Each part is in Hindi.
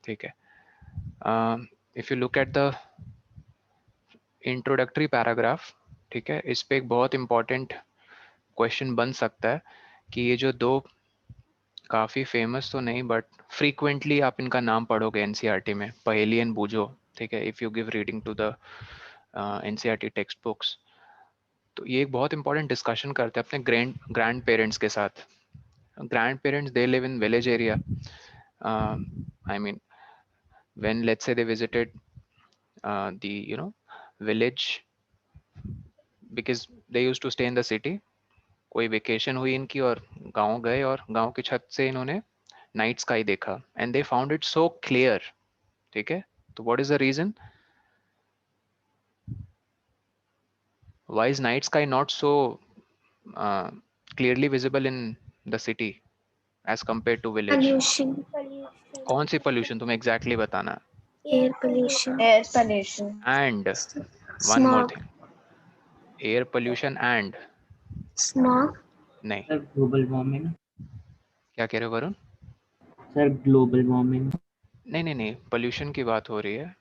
ठीक है। If you look at the introductory paragraph, ठीक है, इस पे एक बहुत इंपॉर्टेंट क्वेश्चन बन सकता है कि ये जो दो काफ़ी फेमस तो नहीं बट फ्रीक्वेंटली आप इनका नाम पढ़ोगे एनसीईआरटी में, पहेली एंड बूझो, ठीक है, if you give reading to the NCERT text books, तो ये एक बहुत इंपॉर्टेंट डिस्कशन करते हैं अपने ग्रैंड पेरेंट्स के साथ। Grand parents they live in village area, I mean when let's say they visited the village because they used to stay in the city, कोई वेकेशन हुई इनकी और गांव गए और गांव की छत से इन्होंने नाइट स्काई देखा and they found it so clear, ठीक है, तो what is the reason, why is night sky not so clearly visible in the city as compare to village? pollution, कौन सी पोल्यूशन, तुम्हें एग्जैक्टली बताना air pollution, Air pollution. And one more smog, thing, air pollution and smog, नहीं, सर ग्लोबल वार्मिंग। क्या कह रहे हो वरुण? Sir global warming. नहीं नहीं नहीं, पोल्यूशन की बात हो रही है।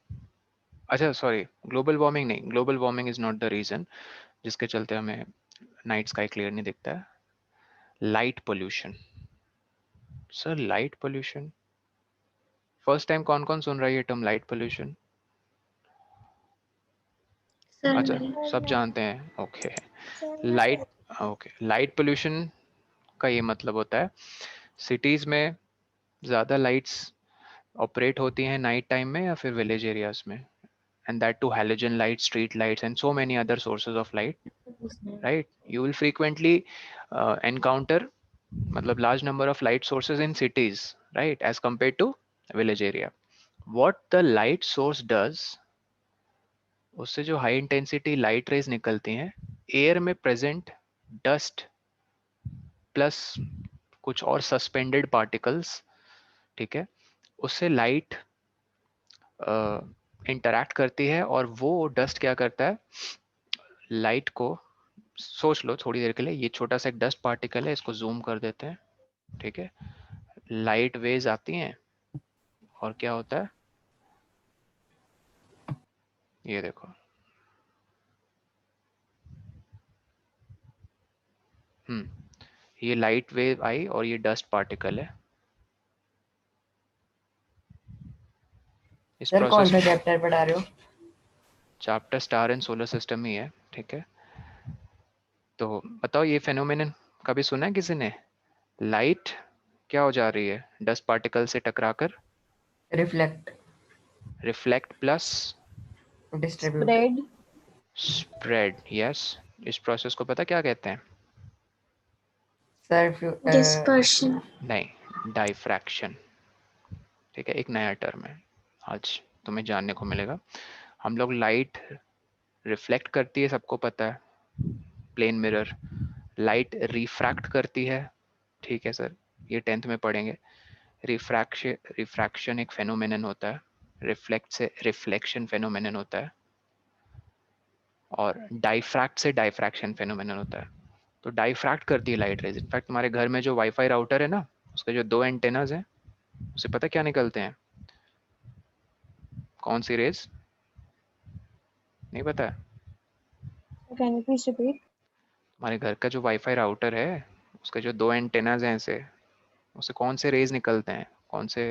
अच्छा सॉरी, ग्लोबल वार्मिंग नहीं, global warming is not the reason जिसके चलते हमें नाइट स्काई क्लियर नहीं दिखता है। Light pollution, sir light pollution, first time कौन कौन सुन रहा है ये टर्म लाइट पोल्यूशन? sir, अच्छा, सब जानते हैं, okay. Light, okay, light pollution का ये मतलब होता है सिटीज में ज़्यादा लाइट्स ऑपरेट होती हैं नाइट टाइम में या फिर विलेज एरियाज में, and that too halogen light, street lights and so many other sources of light, right? You will frequently encounter matlab large number of light sources in cities, right, as compared to village area. What the light source does, उससे जो हाई इंटेंसिटी लाइट रेज निकलती हैं एयर में प्रेजेंट डस्ट प्लस कुछ और सस्पेंडेड पार्टिकल्स, ठीक है, उससे लाइट इंटरैक्ट करती है और वो डस्ट क्या करता है, लाइट को, सोच लो थोड़ी देर के लिए, ये छोटा सा एक डस्ट पार्टिकल है, इसको जूम कर देते हैं, ठीक है, लाइट वेव्स आती हैं और क्या होता है, ये देखो, ये लाइट वेव आई और ये डस्ट पार्टिकल है। इस सर कौन सा प्रोसेस, चैप्टर पढ़ा रहे हो? Chapter star and solar system ही है, ठीक है। तो बताओ ये फेनोमेनन कभी सुना है किसी ने? लाइट क्या हो जा रही है डस्ट पार्टिकल से टकराकर? Reflect, reflect plus distribute, Spread. Spread, yes. इस प्रोसेस को पता क्या कहते हैं? सर dispersion, नहीं, डाइफ्रैक्शन, ठीक है, एक नया टर्म है, आज तुम्हें जानने को मिलेगा। हम लोग लाइट रिफ्लेक्ट करती है, सबको पता है, प्लेन मिरर, लाइट रिफ्रैक्ट करती है, ठीक है सर, ये 10th में पढ़ेंगे। रिफ्रैक्शन एक फेनोमेनन होता है, रिफ्लेक्ट से रिफ्लेक्शन फेनोमेनन होता है, और डाइफ्रैक्ट से डाइफ्रैक्शन फेनोमेनन होता है। तो डाइफ्रैक्ट करती है लाइट रेज। इनफैक्ट तुम्हारे घर में जो वाईफाई राउटर है ना, उसके जो दो एंटेनाज हैं, उसे पता क्या निकलते हैं, कौन सी रेज? नहीं पता है? Can you please repeat? हमारे घर का जो वाईफाई राउटर है, उसके जो दो एंटेनाज हैं ऐसे, उससे कौन से रेज निकलते हैं, कौन से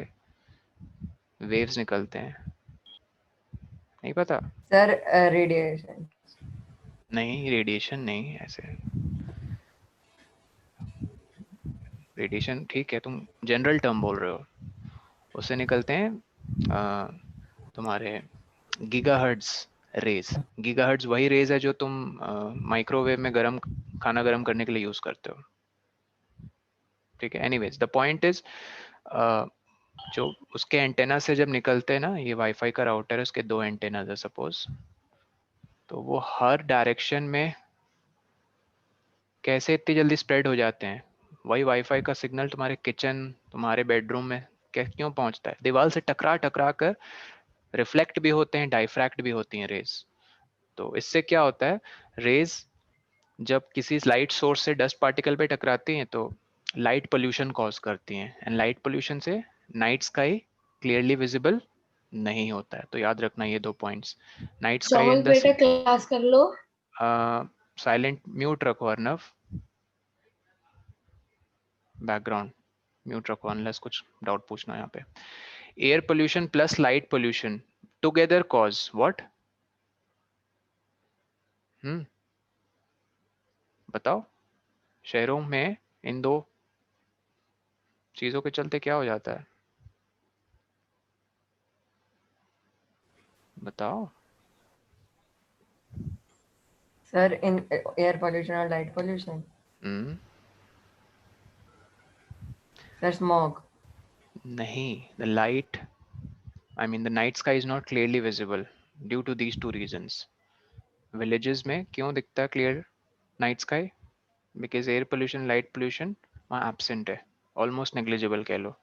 वेव्स निकलते हैं? नहीं पता? सर रेडिएशन, नहीं, रेडिएशन नहीं, ऐसे रेडिएशन ठीक है, तुम जनरल टर्म बोल रहे हो, उससे निकलते हैं तुम्हारे गीगाहर्ट्ज रेज। गीगाहर्ट्ज वही रेज है जो तुम माइक्रोवेव में खाना गर्म करने के लिए यूज करते हो, ठीक है। एनीवेज द पॉइंट इज, जो उसके एंटेना से जब निकलते हैं ना, ये वाईफाई का राउटर है, उसके दो एंटेना है सपोज, तो वो हर डायरेक्शन में कैसे इतनी जल्दी स्प्रेड हो जाते हैं। वही वाईफाई का सिग्नल तुम्हारे किचन, तुम्हारे बेडरूम में क्यों पहुंचता है, दीवार से टकरा टकरा कर रिफ्लेक्ट भी होते हैं, डाइफ्रैक्ट भी होती हैं रेज। तो इससे क्या होता है, रेज जब किसी लाइट सोर्स से डस्ट पार्टिकल पे टकराती हैं तो लाइट पोल्यूशन कॉज करती हैं, एंड लाइट पोल्यूशन से नाइट स्काई क्लियरली विजिबल नहीं होता है, तो याद रखना ये 2 points. Night sky Saumya in the बेटा क्लास कर लो। साइलेंट म्यूट रखो अर्नव, बैकग्राउंड म्यूट रखो अनलेस कुछ डाउट पूछना है यहाँ पे। Air pollution plus light pollution together cause what? बताओ, शहरों में इन 2 चीजों के चलते क्या हो जाता है? बताओ। सर इन एयर पोल्यूशन और लाइट पोल्यूशन। हम्म सर स्मॉग। नहीं, the light, I mean the night sky is not clearly visible due to these 2 reasons. Villages में क्यों दिखता है clear night sky? Because air pollution, light pollution वहाँ absent है, almost negligible कह लो।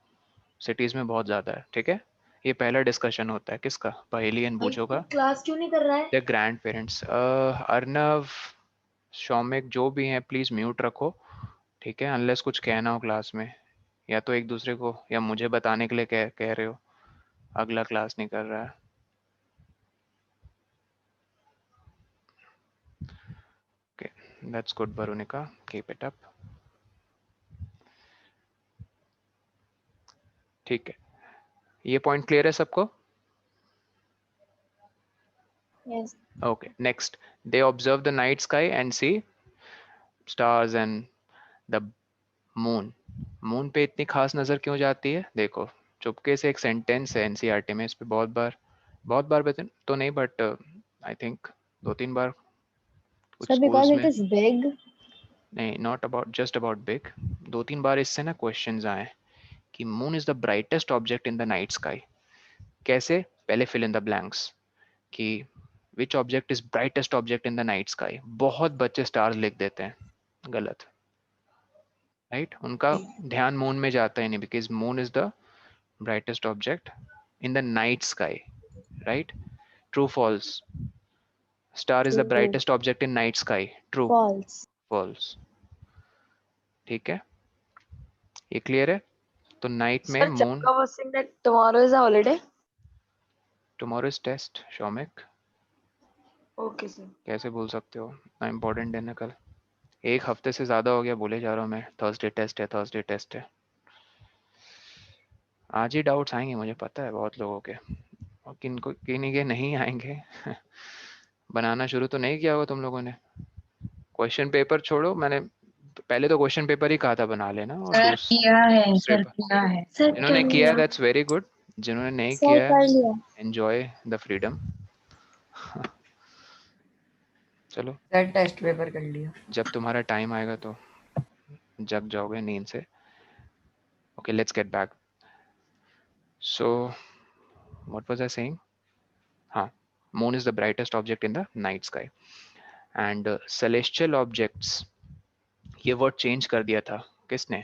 Cities में बहुत ज़्यादा है, ठीक है? ये पहला डिस्कशन होता है किसका? पहेली एंड बूझो का। क्लास क्यों नहीं कर रहा है? The grand parents. Arnav, Shaumik जो भी हैं प्लीज म्यूट रखो, ठीक है? अनलेस कुछ कहना हो क्लास में, या तो एक दूसरे को या मुझे बताने के लिए कह रहे हो अगला क्लास नहीं कर रहा है। Okay, that's good Varunika, keep it up. ठीक है, ये पॉइंट क्लियर है सबको? Yes. Okay, next, they observe the night sky and see stars and the moon. Moon पे इतनी खास नजर क्यों जाती है? देखो, चुपके से एक सेंटेंस है एनसीईआरटी में, इस पे बहुत बार तो नहीं, बट आई थिंक 2-3 बार कुछ So because स्कूल्स it में, is big, नहीं, not about just about big, 2-3 बार इससे ना क्वेश्चंस आए कि moon is the brightest object in the night sky. कैसे? पहले फिल इन द ब्लैंक्स कि which object is brightest object in the night sky. बहुत बच्चे स्टार्स लिख देते हैं, गलत, राइट? उनका ध्यान मून में जाता ही नहीं, because moon is the brightest object in the night sky, right? True, false? Star is the true, brightest object in night sky. True, false. false? ठीक है, ये क्लियर है? तो नाइट में Sir, moon. Chapka was saying that tomorrow is a holiday. Tomorrow is test, Shaumik, Okay, sir. कैसे भूल सकते हो? ना इम्पोर्टेंट दिन है कल, 1 हफ्ते से ज्यादा हो गया बोले जा रहा हूँ मैं, थर्सडे टेस्ट है, थर्सडे टेस्ट है। आज ही डाउट्स आएंगे मुझे पता है बहुत लोगों के, और किन के नहीं आएंगे। बनाना शुरू तो नहीं किया होगा तुम लोगों ने? क्वेश्चन पेपर छोड़ो, मैंने पहले तो क्वेश्चन पेपर ही कहा था बना लेना, और सर किया है, दूसरे सर किया है। सर जिन्होंने कर किया है लिया। दैट्स वेरी गुड, जिन्होंने नहीं Sir किया है कर लिया। Enjoy the freedom. चलो, सर टेस्ट पेपर कर लिया। जब तुम्हारा टाइम आएगा तो जग जाओगे नींद से। Okay, let's get back. So what was I saying? हाँ, moon is the brightest object in the night sky and celestial objects, ये वर्ड चेंज कर दिया था किसने?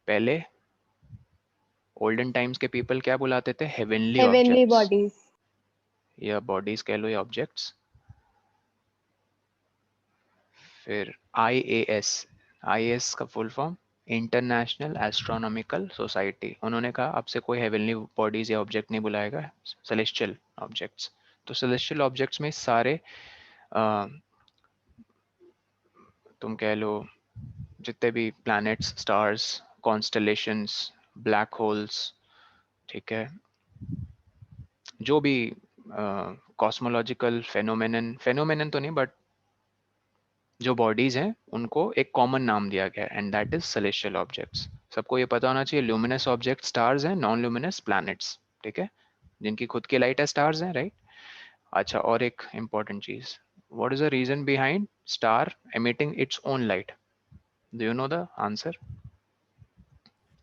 पहले ओल्डन टाइम्स के पीपल क्या बुलाते थे? Heavenly Heavenly objects, bodies. या बॉडीज कह लो या ऑब्जेक्ट्स। फिर IAS का full form international astronomical society, उन्होंने कहा अब से कोई हेवनली बॉडीज या ऑब्जेक्ट नहीं बुलाएगा, सेलेस्टियल ऑब्जेक्ट्स। तो सेलेस्टियल ऑब्जेक्ट्स में सारे तुम कह लो जितने भी planets, stars, constellations, black holes, ठीक है, जो भी कॉस्मोलॉजिकल फेनोमेनन तो नहीं, बट जो बॉडीज हैं उनको एक कॉमन नाम दिया गया है, and that is celestial objects. सबको ये पता होना चाहिए, ल्यूमिनस ऑब्जेक्ट स्टार्स हैं, नॉन ल्यूमिनस प्लैनेट्स, ठीक है, जिनकी खुद की लाइट है, स्टार्स हैं, राइट? अच्छा, और एक इंपॉर्टेंट चीज, what is the reason behind star emitting its own light? Do you know the answer?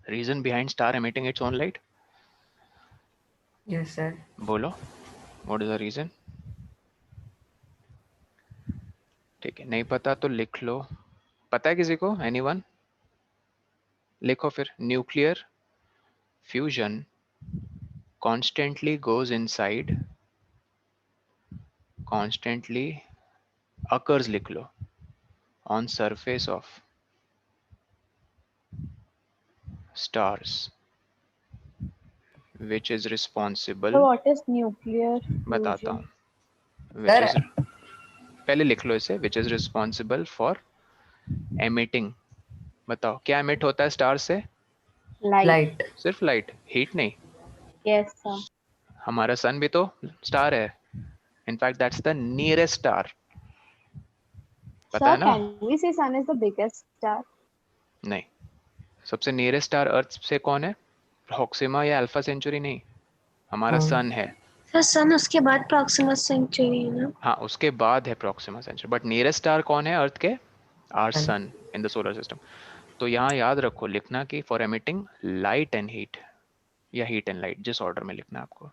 Reason behind star emitting its own light? Yes sir. बोलो, व्हाट इज द रीजन? ठीक है, नहीं पता तो लिख लो। पता है किसी को? एनीवन? लिखो फिर। Nuclear fusion constantly goes inside, constantly occurs लिख लो, on surface of stars which is responsible, So what is nuclear बताता fusion? हूँ, which Sir, is, पहले लिख लो इसे, which is responsible for emitting, बताओ क्या emit होता है स्टार से? Light. light. सिर्फ लाइट, हीट नहीं। Yes, sir. हमारा सन भी तो स्टार है, in fact that's the nearest star, पता Sir, है ना? can we say sun is the biggest star? नहीं, सबसे नियरेस्ट स्टार अर्थ से कौन है? प्रोक्सिमा या अल्फा सेंचुरी नहीं, हमारा हाँ। सन है। सर सन उसके बाद प्रॉक्सिमा सेंचुरी है ना? हाँ, उसके बाद है Proxima Centauri, but nearest star कौन है अर्थ के? Our Sun. Sun in the solar system. तो यहाँ याद रखो, लिखना कि for emitting light and heat, या हीट एंड लाइट, जिस ऑर्डर में लिखना है आपको,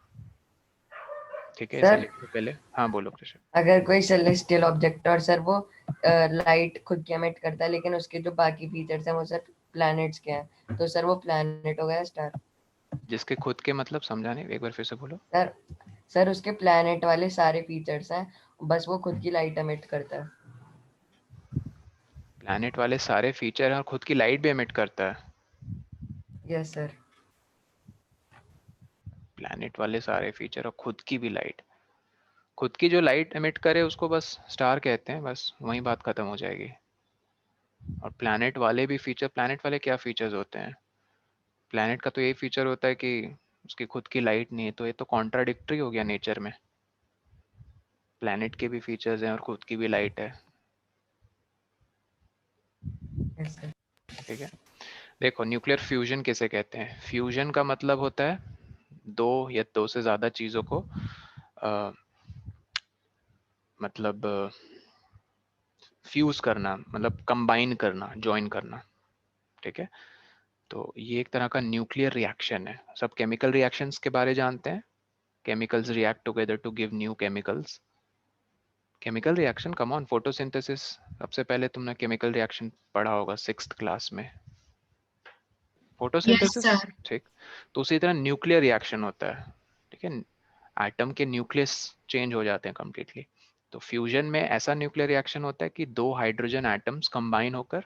ठीक है? ऐसे सर, लिख लो पहले। हाँ बोलो कृष्ण। अगर कोई सेलेस्टियल ऑब्जेक्ट और सर वो लाइट खुद की एमिट करता है, लेकिन उसके जो बाकी फीचर्स हैं वो सर प्लैनेट्स के हैं, तो सर वो प्लैनेट हो गया स्टार। जिसके खुद के मतलब समझा नहीं, एक बार फिर से बोलो। सर उसके प्लैनेट वाले सारे फीचर्स हैं, बस वो खुद की लाइट एमिट करता है। प्लैनेट वाले सारे फीचर हैं और खुद की लाइट भी एमिट करता है। Yes sir. प्लैनेट वाले सारे फीचर और खुद की भी लाइट, खुद की जो लाइट एमिट करे उसको बस स्टार कहते हैं, बस वहीं बात खत्म हो जाएगी। और प्लैनेट वाले भी फीचर, प्लैनेट वाले क्या फीचर्स होते हैं? प्लैनेट का तो यही फीचर होता है कि उसकी खुद की लाइट नहीं है, तो ये तो कॉन्ट्राडिक्टरी हो गया नेचर में। प्लैनेट के भी फीचर्स हैं और खुद की भी लाइट है, यस सर। ठीक है? देखो, न्यूक्लियर फ्यूजन किसे कहते हैं? फ्यूजन का मतलब होता है दो या दो से ज्यादा चीजों को मतलब फ्यूज करना, मतलब कंबाइन करना, ज्वाइन करना, ठीक है? तो ये एक तरह का न्यूक्लियर रिएक्शन है। सब केमिकल रिएक्शंस के बारे जानते हैं, chemicals react together to give new chemicals. Chemical reaction, come on, photosynthesis, सबसे पहले तुमने केमिकल रिएक्शन पढ़ा होगा 6th क्लास में, फोटोसिंथेसिस, ठीक? तो उसी तरह न्यूक्लियर रिएक्शन होता है, ठीक है? एटम के न्यूक्लियस चेंज हो जाते हैं कम्प्लीटली। तो फ्यूजन में ऐसा न्यूक्लियर रिएक्शन होता है कि दो हाइड्रोजन एटम्स कंबाइन होकर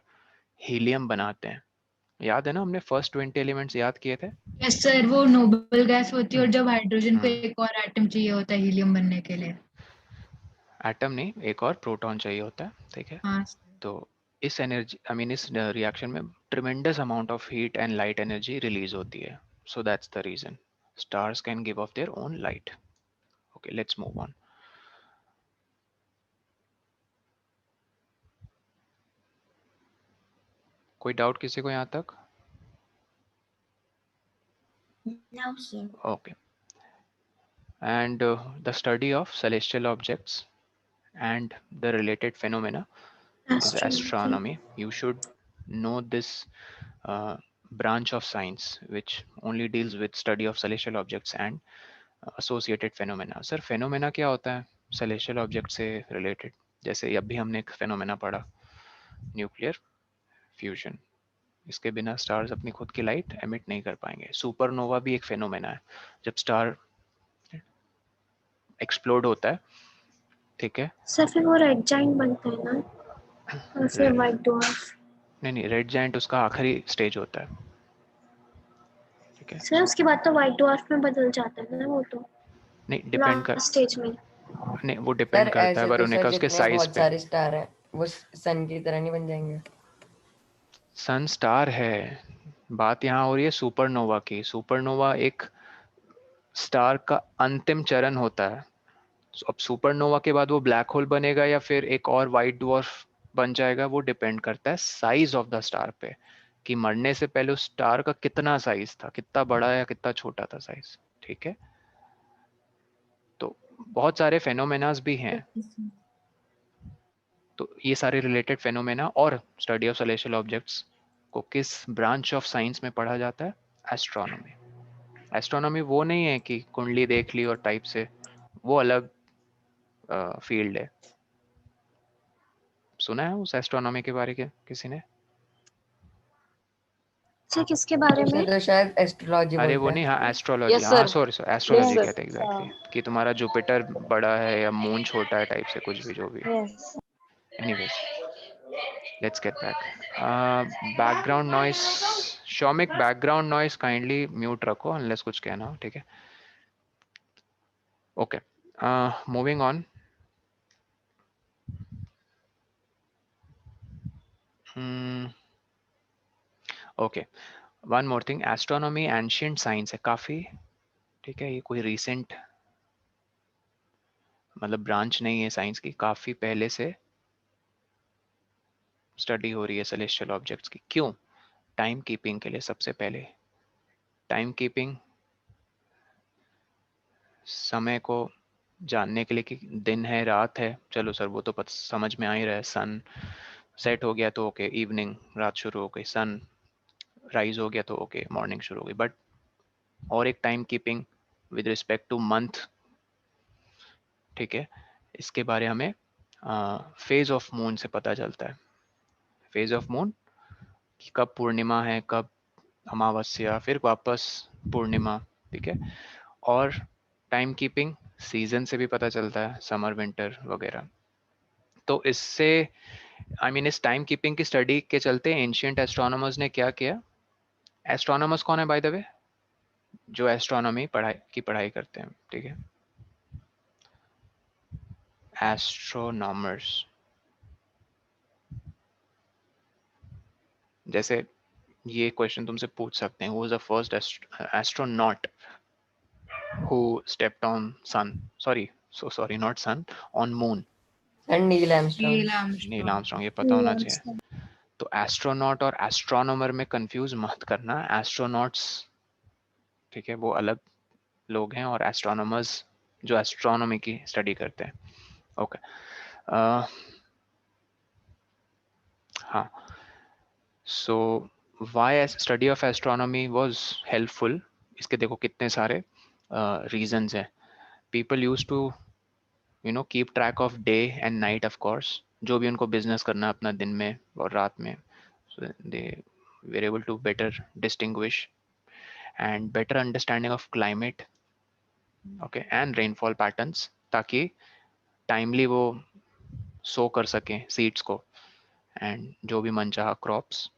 हीलियम बनाते हैं। याद है ना, हमने फर्स्ट 20 एलिमेंट्स याद किए थे। यस सर, वो नोबल गैस होती है और जब हाइड्रोजन को हम्म, एक और एटम चाहिए होता है हीलियम बनने के लिए। एटम नहीं, एक और प्रोटॉन चाहिए होता है, ठीक है? हाँ तो इस एनर्जी, आई मीन इस रिएक्शन में tremendous amount of heat and light energy release होती है। So that's the reason stars can give off their own light. Okay, let's move on. कोई डाउट किसी को यहाँ तक? No, sir. Okay. And the study of celestial objects and the related phenomena is astronomy. You should know this branch of science which only deals with study of celestial objects and associated phenomena. Sir, phenomena क्या होता है celestial object से related? जैसे अभी हमने एक phenomena पढ़ा, न्यूक्लियर फ्यूजन। इसके बिना स्टार्स अपनी खुद की लाइट एमिट नहीं कर पाएंगे। सुपरनोवा भी एक फेनोमेना है, जब स्टार एक्सप्लोड होता है, ठीक है? सर फिर वो रेड जाइंट बनता है ना, और फिर व्हाइट डॉर्फ। नहीं, रेड जायंट उसका आखिरी स्टेज होता है, ठीक है? सर उसके बाद तो व्हाइट डॉर्फ में बदल जाता है ना वो तो, नहीं, डिपेंड कर, लास्ट स्टेज में। नहीं वो सर डिपेंड करता है ऐसे तो वरुणिका सर उसके जितने साइज बहुत पे। सारे स्टार हैं वो सन की तरह नहीं बन जाएंगे? सन स्टार है, बात यहाँ हो रही है सुपरनोवा की। सुपरनोवा एक स्टार का अंतिम चरण होता है। अब सुपरनोवा के बाद वो ब्लैक होल बनेगा या फिर एक और वाइट डवार्फ बन जाएगा, वो डिपेंड करता है साइज ऑफ द स्टार पे, कि मरने से पहले उस स्टार का कितना साइज था, कितना बड़ा या कितना छोटा था साइज, ठीक है? तो बहुत सारे फेनोमेनास भी हैं। तो ये सारे रिलेटेड फेनोमेना और स्टडी ऑफ सेलेस्टियल ऑब्जेक्ट्स को किस ब्रांच ऑफ साइंस में पढ़ा जाता है? एस्ट्रोनॉमी। एस्ट्रोनॉमी वो नहीं है कि कुंडली देख ली और टाइप से, वो अलग फील्ड है। सुना है उस एस्ट्रोनॉमी के बारे के किसी ने? सर किसके बारे उसे में? तो शायद एस्ट्रोलॉजी अरे वो बोलते नहीं, हैं। हाँ एस्ट्रोलॉजी, Yes, हाँ sir. Sorry sorry, astrology Yes, कहते हैं sir. एग्जैक्टली, कि तुम्हारा जुपिटर बड़ा है या मून छोटा है टाइप से, कुछ भी जो भी। Yes. Anyways, let's get back. Background noise Shaumik background noise kindly mute रखो अनलेस कुछ कहना हो, ठीक है? Okay, moving on. Okay, one more thing, astronomy ancient science है काफ़ी, ठीक है? ये कोई रिसेंट मतलब ब्रांच नहीं है साइंस की, काफ़ी पहले से स्टडी हो रही है सेलेस्टियल ऑब्जेक्ट्स की. क्यों? टाइम कीपिंग के लिए. सबसे पहले टाइम कीपिंग, समय को जानने के लिए कि दिन है रात है, चलो सर वो तो समझ में आ ही रहा है. सन सेट हो गया तो ओके, इवनिंग रात शुरू हो गई. सन राइज हो गया तो ओके, मॉर्निंग शुरू हो गई. बट और एक time keeping with respect two month, ठीक है? इसके बारे हमें फेज ऑफ मून से पता चलता है. फेज ऑफ मून कि कब पूर्णिमा है, कब अमावस्या, फिर वापस पूर्णिमा, ठीक है? और टाइम कीपिंग सीजन से भी पता चलता है, समर विंटर वगैरह. तो इससे आई मीन इस टाइम कीपिंग की स्टडी के चलते एंशिएंट एस्ट्रोनॉमर्स ने क्या किया. एस्ट्रोनॉमर्स कौन है बाय द वे? जो एस्ट्रोनॉमी पढ़ाई करते हैं, ठीक है? एस्ट्रोनॉमर्स, जैसे ये क्वेश्चन तुमसे पूछ सकते हैं, who is the first astronaut who stepped on sun, sorry not sun, on moon? And Neil Armstrong. Neil Neil Armstrong. Armstrong, ये पता होना चाहिए. तो एस्ट्रोनॉट और एस्ट्रोनॉमर में कंफ्यूज मत करना. एस्ट्रोनॉट्स, ठीक है, वो अलग लोग हैं, और एस्ट्रोनॉमर्स जो एस्ट्रोनॉमी की स्टडी करते हैं. ओके, हाँ. So why study of astronomy was helpful, इसके देखो कितने सारे रीजंस हैं. People use to keep track of day and night, of course, जो भी उनको बिजनेस करना है अपना दिन में और रात में. so they were able to better distinguish and better understanding of climate, okay, and rainfall patterns, ताकि टाइमली वो सो कर सकें सीड्स को, एंड जो भी मनचाहा क्रॉप्स,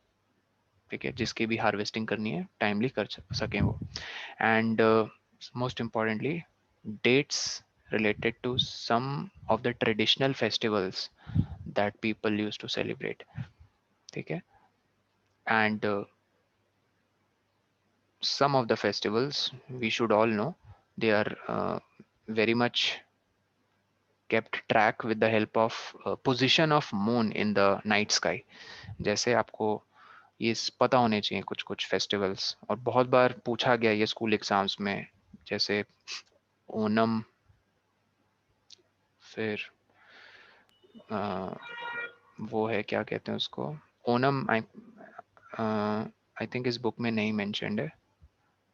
ठीक है, जिसकी भी हार्वेस्टिंग करनी है टाइमली कर सकें वो. And most importantly dates related to some of the traditional festivals that people used to celebrate, ठीक है? And some of the festivals we should all know, they are very much kept track with the help of position of moon in the night sky. जैसे आपको ये पता होने चाहिए कुछ कुछ फेस्टिवल्स, और बहुत बार पूछा गया ये स्कूल एग्जाम्स में, जैसे ओनम, फिर वो है क्या कहते हैं उसको, ओनम. आई थिंक इस बुक में नहीं मेंशन्ड है,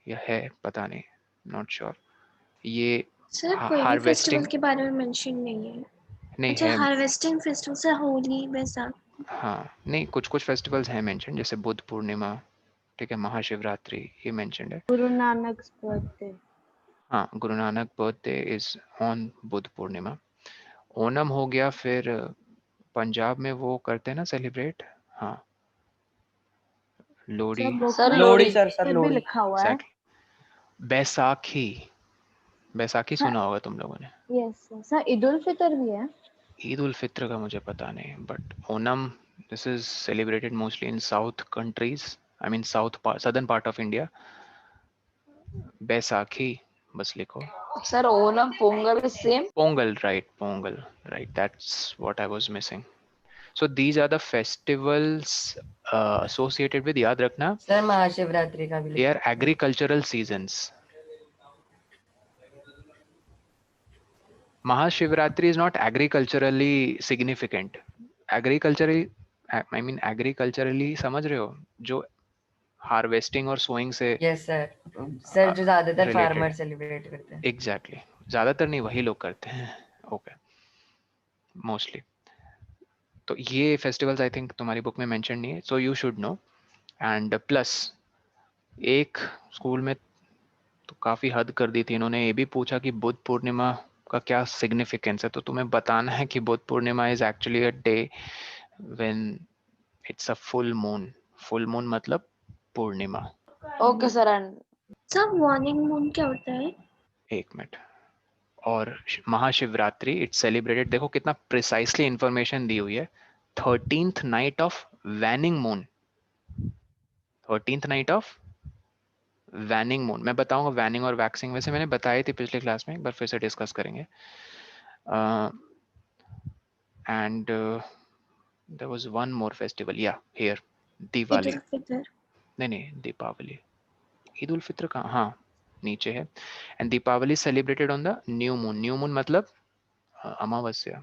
या है पता नहीं, नॉट श्योर. ये सर कोई भी फेस्टिवल हार्वेस्टिंग के बारे में मेंशन नहीं है. नहीं अच्छा, है. हार्वेस्टिंग फेस्टिवल से होली वैसा. हाँ नहीं, कुछ कुछ फेस्टिवल्स हैं मेंशन, जैसे बुद्ध पूर्णिमा, ठीक है, महाशिवरात्रि, ये मेंशन्ड है. Guru Nanak's birthday. हाँ, Guru Nanak birthday is on Buddha Purnima. Onam हो गया, फिर पंजाब में वो करते हैं ना सेलिब्रेट, हाँ, लोहड़ी. सर लोहड़ी लोहड़ी. पे भी लोहड़ी. लिखा हुआ है. बैसाखी, बैसाखी हाँ. सुना होगा तुम लोगों ने. यस सर, ईद उल फितर भी है. ईद उल फित्र का मुझे पता नहीं, but Onam, this is celebrated mostly in south countries, I mean southern part of India. Baisakhi बस लिखो. Sir Onam Pongal is same. Pongal, right, that's what I was missing. So these are the festivals associated with, याद रखना, सर महाशिवरात्रि का भी they are agricultural seasons. Mahashivratri is not agriculturally significant. Agriculturally, I mean agriculturally, समझ रहे हो, जो हार्वेस्टिंग और सोइंग से. Yes sir. सर जो ज्यादातर related. फार्मर सेलिब्रेट करते हैं. एग्जैक्टली, ज्यादातर नहीं, वही लोग करते हैं. Okay, mostly. तो ये फेस्टिवल्स आई थिंक तुम्हारी बुक में मेंशन नहीं है, so you should know. And plus एक स्कूल में तो काफ़ी हद कर दी थी इन्होंने, ये भी पूछा कि बुद्ध पूर्णिमा का क्या सिग्निफिकेंस है. तो तुम्हें बताना है कि Buddha Purnima is actually a day when it's a full moon. Full moon मतलब Purnima. Okay sir and sir morning moon क्या होता है? एक मिनट। और महाशिवरात्रि इट्स सेलिब्रेटेड, देखो कितना प्रिसाइसली इंफॉर्मेशन दी हुई है। 13th night of waning moon, 13th night of waning moon. मैं बताऊंगा वैनिंग और वैक्सिंग, वैसे मैंने बताई थी पिछले क्लास में, एक बार फिर से डिस्कस करेंगे। And there was one more festival, या हियर, दिवाली। ईद उल फितर। नहीं, दीपावली। ईद उल फित्र का हाँ नीचे है। And Deepawali celebrated on the new moon. New moon मतलब अमावस्या।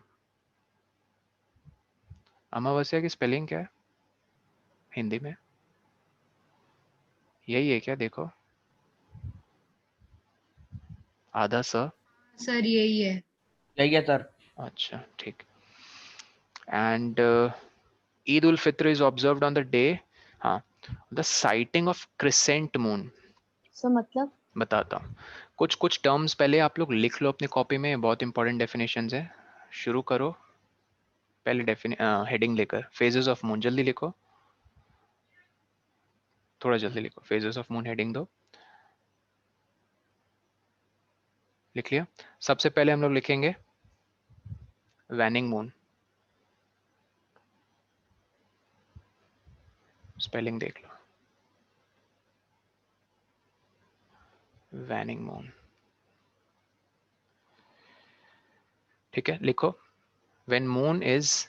अमावस्या की स्पेलिंग क्या है हिंदी में? यही है क्या? देखो, आधा स। सर यही है। यही है सर। अच्छा ठीक। And Eid ul Fitr is observed on the day, हाँ, the sighting of crescent moon. So मतलब बताता हूँ, कुछ कुछ टर्म्स पहले आप लोग लिख लो अपनी कॉपी में, बहुत इंपॉर्टेंट डेफिनेशंस है। शुरू करो, पहले हेडिंग लेकर फेजेस ऑफ मून, जल्दी लिखो, थोड़ा जल्दी लिखो। फेजेस ऑफ मून हेडिंग दो। लिख लिया? सबसे पहले हम लोग लिखेंगे वैनिंग मून। स्पेलिंग देख लो, वैनिंग मून। ठीक है, लिखो, when moon is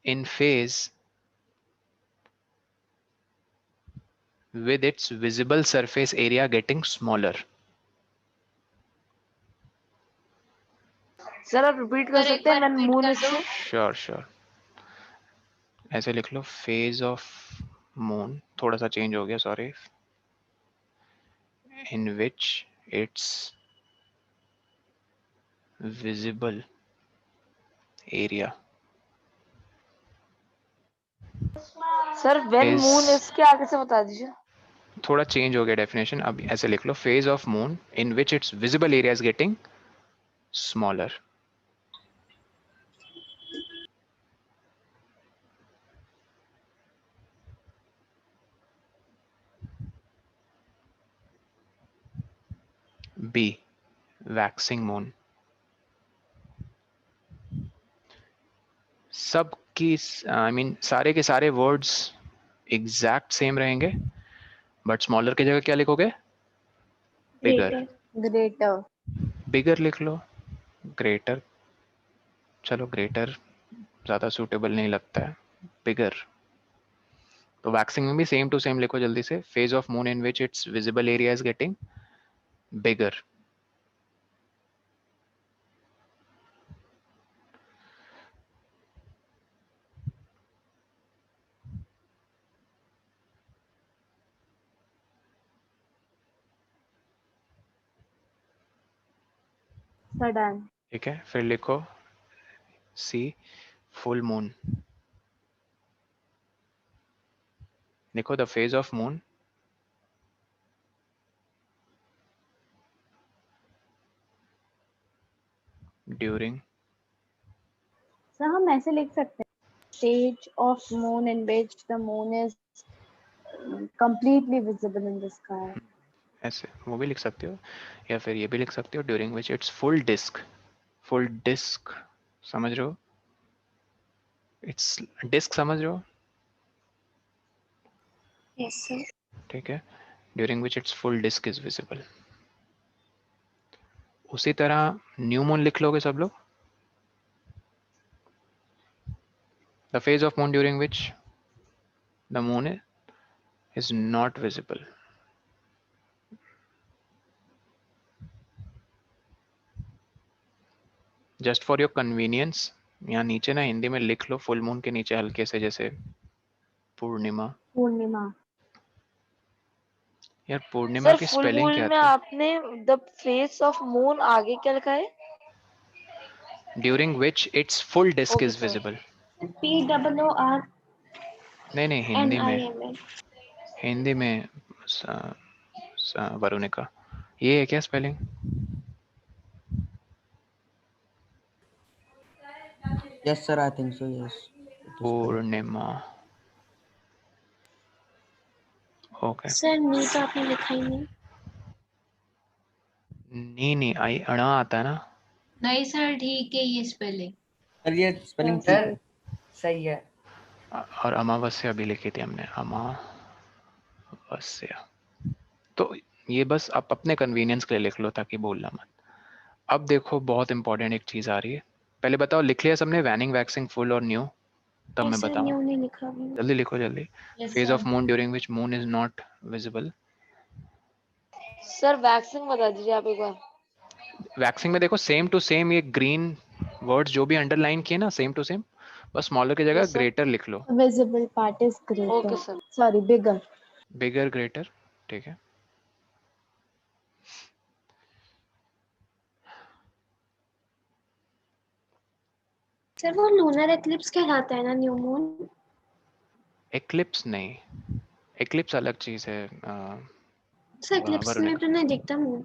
in phase with its visible surface area getting smaller. Sir आप रिपीट कर सकते हैं व्हेन मून इज श्योर, ऐसे लिख लो, फेज ऑफ मून, थोड़ा सा चेंज हो गया, sorry, in which it's visible area sir when is, moon is के आगे से बता दीजिए। थोड़ा चेंज हो गया डेफिनेशन, अब ऐसे लिख लो, phase of moon in which it's visible area is getting smaller. B, waxing moon. सब की आई मीन सारे के सारे वर्ड्स एग्जैक्ट सेम रहेंगे, बट स्मॉलर की जगह क्या लिखोगे? बिगर। ग्रेटर। ग्रेटर। बिगर लिख लो, ग्रेटर, चलो ग्रेटर ज़्यादा सूटेबल नहीं लगता है, बिगर। तो वैक्सिंग में भी सेम टू सेम लिखो जल्दी से, phase of moon in which it's visible area is getting bigger. Sudden. ठीक है, फिर लिखो सी, फुल मून। लिखो the phase of moon during, sir हम ऐसे लिख सकते हैं stage of moon in which the moon is completely visible in the sky. ऐसे वो भी लिख सकते हो, या फिर ये भी लिख सकते हो, during which it's full disc. Full disc समझ रहे हो? इट्स डिस्क समझ रहे हो? Yes sir. ठीक है, during which it's full disc is visible. उसी तरह न्यू मून लिख लोगे सब लोग, the phase of moon during which the moon is not visible. Just for your convenience, यहाँ नीचे ना हिंदी में लिख लो फुल मून के नीचे हल्के से, जैसे पूर्णिमा। पूर्णिमा। यार पूर्णिमा सर की फुल स्पेलिंग मून क्या में थी? आपने द फेस ऑफ मून आगे क्या लिखा है? During which it's full disc okay is sir. Visible. POOR नहीं, हिंदी में, NIMA। हिंदी में वरुणिका, ये है क्या spelling? Yes, sir. I think so. Yes. It is correct. Purnima. Okay sir नी तो आपने लिखा ही नहीं। नहीं आई अड़ा आता है ना। नहीं सर ठीक है ये स्पेलिंग। सर ये स्पेलिंग Yes, ठीक सर है। सही है। और अमावस्या भी लिखी थी हमने, अमावस्या। तो ये बस आप अपने कन्वीनियंस के लिए लिख लो ताकि भूलना मत। अब देखो बहुत इंपॉर्टेंट एक चीज आ रही है। पहले बताओ लिख लिया सबने वैनिंग, वैक्सिंग, फुल और न्यू? तब मैं सर बताऊं। न्यू नहीं लिखा अभी। जल्दी लिखो जल्दी। Phase of moon during which moon is not visible. Sir waxing बता दीजिए आप एक बार। वैक्सिंग में देखो सेम टू सेम ये ग्रीन वर्ड्स जो भी अंडरलाइन किए ना सेम टू सेम, बस स्मॉलर की जगह Yes, sir. ग्रेटर लिख लो। Visible part is greater. Okay, sir. Sorry, bigger. Bigger greater, ठीक है। सर वो लूनर एक्लिप्स कहलाता है ना न्यू मून? एक्लिप्स नहीं, एक्लिप्स अलग चीज है। सर एक्लिप्स में तो नहीं दिखता मून।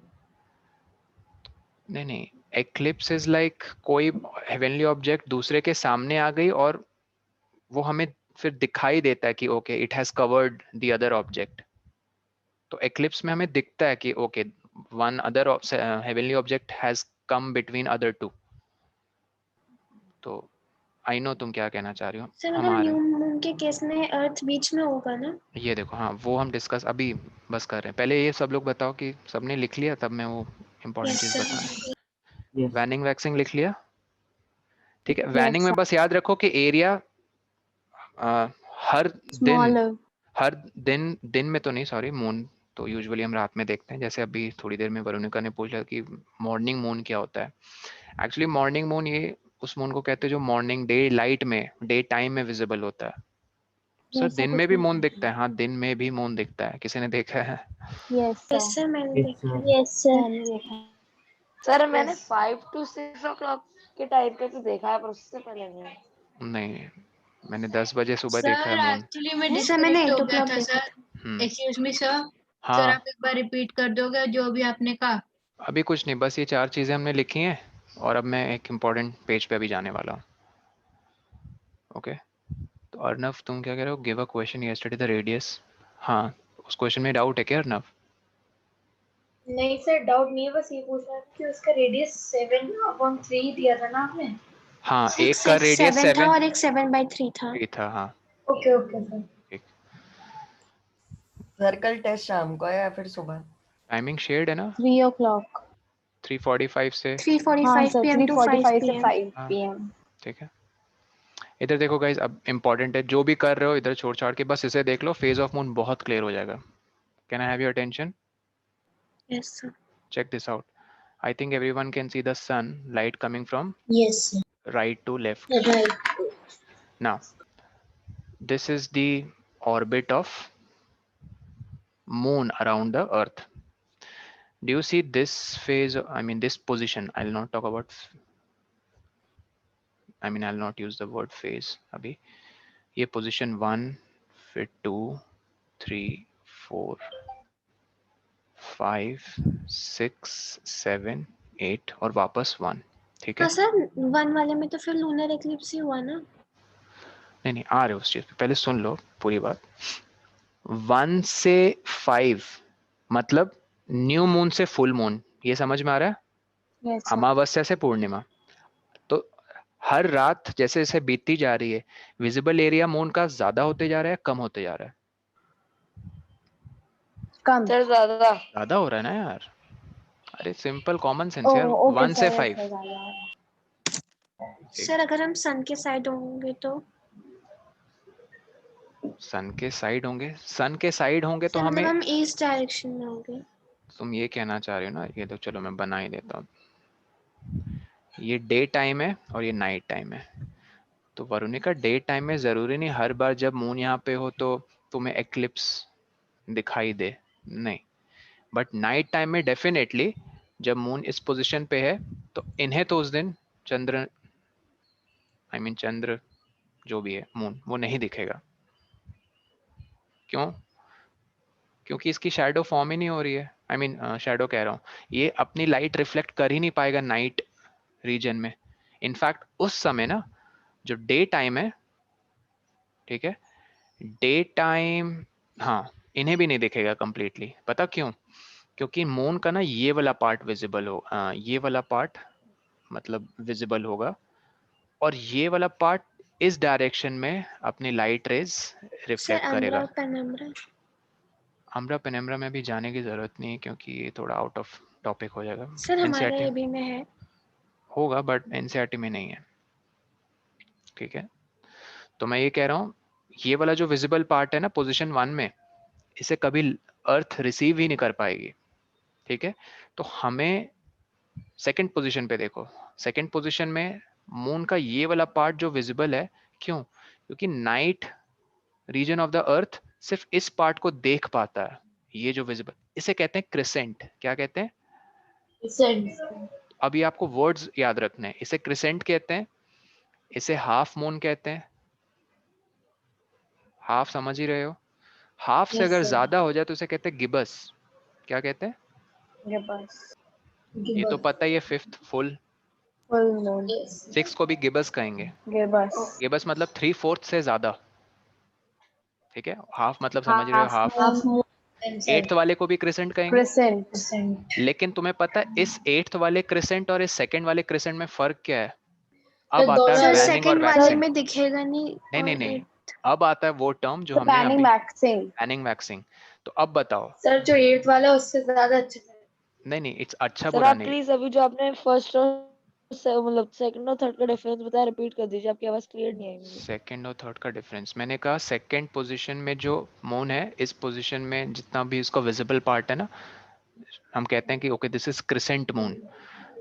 नहीं एक्लिप्स इज लाइक कोई हेवनली ऑब्जेक्ट दूसरे के सामने आ गई और वो हमें फिर दिखाई देता है कि okay it has covered the other object. तो एक्लिप्स में हमें दिखता है कि okay one other heavenly object has come between other two. तो आई नो तुम क्या कहना चाह रही हो। सर मतलब हमारे न्यू मून के केस में अर्थ बीच में होगा ना? ये देखो, हाँ वो हम डिस्कस अभी बस कर रहे हैं। पहले ये सब लोग बताओ कि सबने लिख लिया, तब मैं वो इम्पोर्टेंट यस चीज सर। बता रहा हूँ। यस वैनिंग वैक्सिंग लिख लिया, ठीक है। Yes, वैनिंग में sir. बस याद रखो कि एरिया हर दिन, Smaller. हर दिन में तो नहीं, सॉरी मून तो यूजुअली हम रात में देखते हैं। जैसे अभी थोड़ी देर में वरुणिका ने पूछा कि मॉर्निंग मून क्या होता है। एक्चुअली मॉर्निंग मून ये उस मून को कहते हैं जो मॉर्निंग डे लाइट में, डे टाइम में विजिबल होता है। सर ऐसा दिन कुछ में भी नहीं मून है। दिखता है, हाँ दिन में भी मून दिखता है। किसी ने देखा है? Yes, yes sir. सर मैंने यस देखा। सर। Yes sir. मैंने देखा है। सर मैंने 5 to 6 o'clock के टाइम पे तो देखा है, पर उससे पहले नहीं। नहीं, मैंने 10 बजे सुबह देखा है सर मून। एक्चुअली मैं सर मैंने डिस्कनेक्ट 8 हो गया o'clock था देखा सर। था। Excuse me sir. सर हाँ आप एक बार रिपीट कर दोगे जो भी आपने कहा? अभी कुछ नहीं, बस ये 4 चीजें हमने लिखी हैं और अब मैं एक इम्पोर्टेंट पेज पे अभी जाने वाला हूँ। ओके, तो अर्नव तुम क्या कह रहे हो? Give a question yesterday the radius. हाँ, उस क्वेश्चन में डाउट है क्या अर्नव? नहीं सर डाउट नहीं है, बस ये पूछ रहा था कि उसका रेडियस 7/3 दिया था ना आपने। हाँ, एक 6 का एक रेडियस 7 था 7 और एक 7/3 था। था। हाँ ओके ओके सर। ठीक। सर्कल टेस्ट शाम को है या फिर सुबह? टाइमिंग शेड है ना, 3 o'clock. 3:45 से। हाँ 3:45 सर, PM to 5 3:45 से PM। 5 हाँ PM. ठीक है। इधर देखो गाइज, अब इम्पोर्टेंट है, जो भी कर रहे हो इधर छोड़ छाड़ के बस इसे देख लो। फेज ऑफ मून बहुत क्लियर हो जाएगा। Can I have your attention? Yes sir. Check this out. I think everyone can see the sun light coming from yes right to left. Sir right. Now, this is the orbit of moon around the earth. Do you see this phase? I mean, this position. I'll not talk about, I'll not use the word phase. अभी ये position 1, फिर 2, 3, 4, 5, 6, 7, 8 और वापस 1। ठीक है। हाँ सर 1 वाले में तो फिर लूनर एक्लिप्स ही हुआ ना? नहीं आ रहे उस चीज पे, पहले सुन लो पूरी बात। 1 से 5 मतलब न्यू मून से फुल मून, ये समझ में आ रहा है? Yes, sir. अमावस्या से पूर्णिमा। तो हर रात जैसे जैसे बीतती जा रही है, विजिबल एरिया मून का ज्यादा होते जा रहा है, कम होते जा रहा है? Come. सर ज्यादा। ज्यादा हो रहा है ना यार। अरे सिंपल कॉमन सेंस Oh, यार। okay, 1 sir. से Yes, 5। sir. ज़्यादा. सर अगर हम सन के साइड होंगे तो? सन के साइड होंगे, सन के साइड होंगे तो सर मतलब हमें, हम ईस्ट डायरेक्शन में होंगे। तुम ये कहना चाह रहे हो ना, ये तो चलो मैं बना ही देता हूँ। ये डे टाइम है और ये नाइट टाइम है। तो वरुणिका डे टाइम में जरूरी नहीं हर बार जब मून यहाँ पे हो तो तुम्हें एक्लिप्स दिखाई दे, नहीं। बट नाइट टाइम में डेफिनेटली जब मून इस पोजीशन पे है तो इन्हें तो उस दिन चंद्र, चंद्र जो भी है मून, वो नहीं दिखेगा। क्यों? क्योंकि इसकी शैडो फॉर्म ही नहीं हो रही है। शैडो कह रहा हूँ, ये अपनी लाइट रिफ्लेक्ट कर ही नहीं पाएगा नाइट रीजन में। इनफैक्ट उस समय ना जो डे टाइम है, ठीक है, डे टाइम, हाँ इन्हें भी नहीं दिखेगा कंप्लीटली। पता क्यों? क्योंकि मून का ना ये वाला पार्ट विजिबल हो, ये वाला पार्ट मतलब विजिबल होगा, और ये वाला पार्ट इस डायरेक्शन में अपनी light rays sir reflect umbra करेगा। और पेनम्ब्रा। अम्ब्रा पेनम्ब्रा में भी जाने की जरूरत नहीं है क्योंकि ये थोड़ा आउट ऑफ टॉपिक हो जाएगा। सर हमारे एनसीईआरटी एबी में है। होगा बट एनसीईआरटी में नहीं है, ठीक है। तो मैं ये कह रहा हूँ ये वाला जो विजिबल पार्ट है ना पोजीशन 1 में, इसे कभी अर्थ रिसीव ही नहीं कर पाएगी, ठीक है। तो हमें सेकंड पोजीशन पे देखो, सेकंड पोजीशन में मून का ये वाला पार्ट जो विजिबल है, क्यों? क्योंकि night region of the earth सिर्फ इस पार्ट को देख पाता है, ये जो विजिबल, इसे कहते हैं क्रिसेंट। क्या कहते हैं? अभी आपको वर्ड्स याद रखने हैं। इसे क्रिसेंट कहते हैं, इसे हाफ मून कहते हैं। हाफ समझ ही रहे हो? हाफ से अगर ज्यादा हो जाए तो उसे कहते हैं गिबस। क्या कहते हैं? गिबस, ये तो पता ही है, fifth full. Full moon, six को भी गिबस कहेंगे। गिबस, गिबस मतलब 3/4 से ज्यादा, ठीक है। हाफ मतलब समझ रहे हो, हाफ हाफ। मून, एट्थ वाले को भी क्रिसेंट कहेंगे। क्रिसेंट, लेकिन तुम्हें पता है इस एट्थ वाले क्रिसेंट और इस सेकंड वाले क्रिसेंट में फर्क क्या है? अब आता है सर वैनिंग और सेकंड वाले वैक्सिंग। में दिखेगा नहीं। नहीं नहीं और नहीं, अब आता है वो टर्म जो द हमने पैनिंग अभी, वैक्सिंग। Waning waxing. तो अब बताओ। सर जो 8th वाला है उससे ज्यादा अच्छा है। नहीं नहीं, इट्स अच्छा सर बुरा आप नहीं। प्लीज अभी जो आपने फर्स्ट और मतलब सेकंड और थर्ड का डिफरेंस बताया रिपीट कर दीजिए, आपकी आवाज क्लियर नहीं आई मुझे। सेकंड और थर्ड का डिफरेंस मैंने कहा, सेकंड पोजीशन में जो मून है, इस पोजीशन में जितना भी इसका विजिबल पार्ट है ना, हम कहते हैं कि okay this is crescent moon.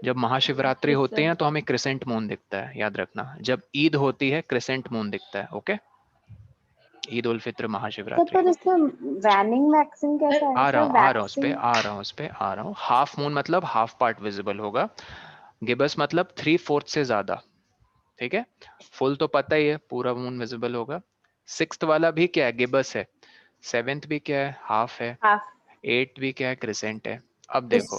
जब महाशिवरात्रि होती है ना तो हमें क्रिसेंट मून दिखता है, याद रखना। जब ईद होती है क्रिसेंट मून दिखता है, ओके। ईद उल फित्र, तो महाशिवरात्रि। पर इसमें वैनिंग वैक्सिंग कैसा है? आ रहा सर हूँ आ रहा हूँ उस पे वैक्सिंग, आ रहा हूँ उस पे आ रहा हूँ। हाफ मून मतलब हाफ पार्ट विजिबल होगा। गिबस मतलब 3/4 से ज्यादा, ठीक है। फुल तो पता ही है, पूरा मून विजिबल होगा। सिक्स्थ वाला भी क्या है? गिबस है। सेवेंथ भी क्या है? हाफ है। हाफ, एट भी क्या है? क्रिसेंट है। अब देखो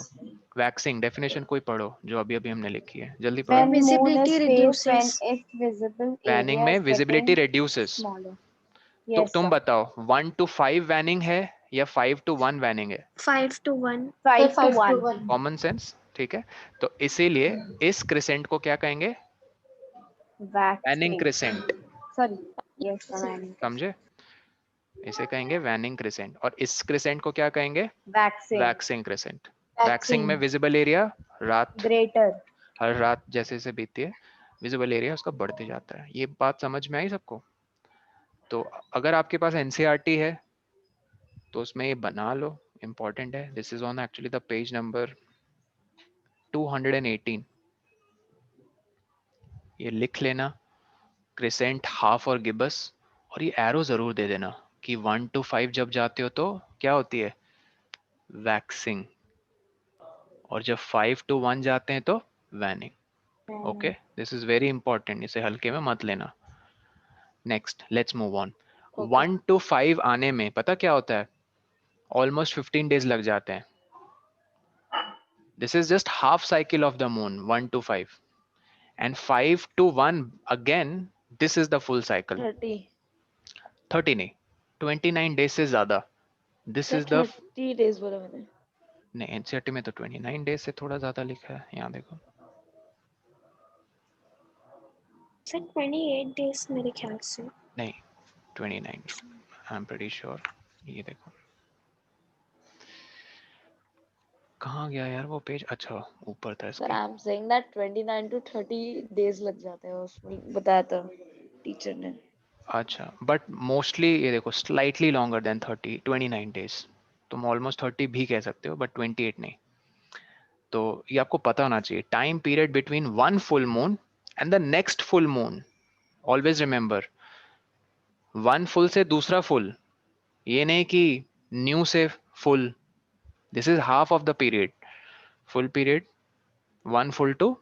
वैक्सिंग डेफिनेशन कोई पढ़ो जो अभी अभी हमने लिखी है, जल्दी पढ़ो। when moon visibility is phased when reduces. its visible waning area में is visibility getting reduces. smaller. तो Yes तुम sir. बताओ 1 to 5 वैनिंग है या 5 to 1 वैनिंग है? 5 to 1। 5 to 1. कॉमन सेंस, ठीक है। तो इसीलिए इस क्रिसेंट को क्या कहेंगे? Waning Waxing. Crescent. Sorry. Yes sir. Waxing. समझे? इसे कहेंगे वैनिंग क्रिसेंट, और इस क्रिसेंट को क्या कहेंगे? Waxing. Waxing crescent. वैक्सिंग में विजिबल एरिया रात, Greater. हर रात जैसे जैसे बीतती है विजिबल एरिया उसका बढ़ते जाता है। ये बात समझ में आई सबको? तो अगर आपके पास एनसीईआरटी है तो उसमें ये बना लो, इंपॉर्टेंट है। This is on actually the page number 218। ये लिख लेना, क्रिसेंट, हाफ और गिबस। और ये एरो जरूर दे देना कि 1 to 5 जब जाते हो तो क्या होती है? वैक्सिंग। और जब 5 to 1 जाते हैं तो waning. Okay, this is very important, इसे हल्के में मत लेना। Next let's move on. 1 to 5 आने में पता क्या होता है? ऑलमोस्ट 15 डेज लग जाते हैं। This is just half cycle of the moon, 1 to 5, and 5 to 1 again, this is the full cycle। 30 नहीं, 29 डेज से ज्यादा। दिस इज द 30 डेज बोला मैंने। नहीं, एनसीईआरटी में तो 29 डेज से थोड़ा ज्यादा लिखा है, यहाँ देखो। सर 28 डेज मेरे ख्याल से। नहीं 29, आई एम प्रीटी श्योर। ये देखो कहाँ गया यार वो पेज? अच्छा ऊपर था सर इसके। I am saying that 29 to 30 days लग जाते हैं, उसमें बताया था टीचर ने। अच्छा, बट मोस्टली ये देखो स्लाइटली लॉन्गर देन 29 डेज। तुम ऑलमोस्ट 30 भी कह सकते हो बट 28 नहीं। तो ये आपको पता होना चाहिए, time period between one full moon and the next full moon. Always remember, one full से दूसरा फुल, ये नहीं कि न्यू से full. This is half of the period. Full period, one full to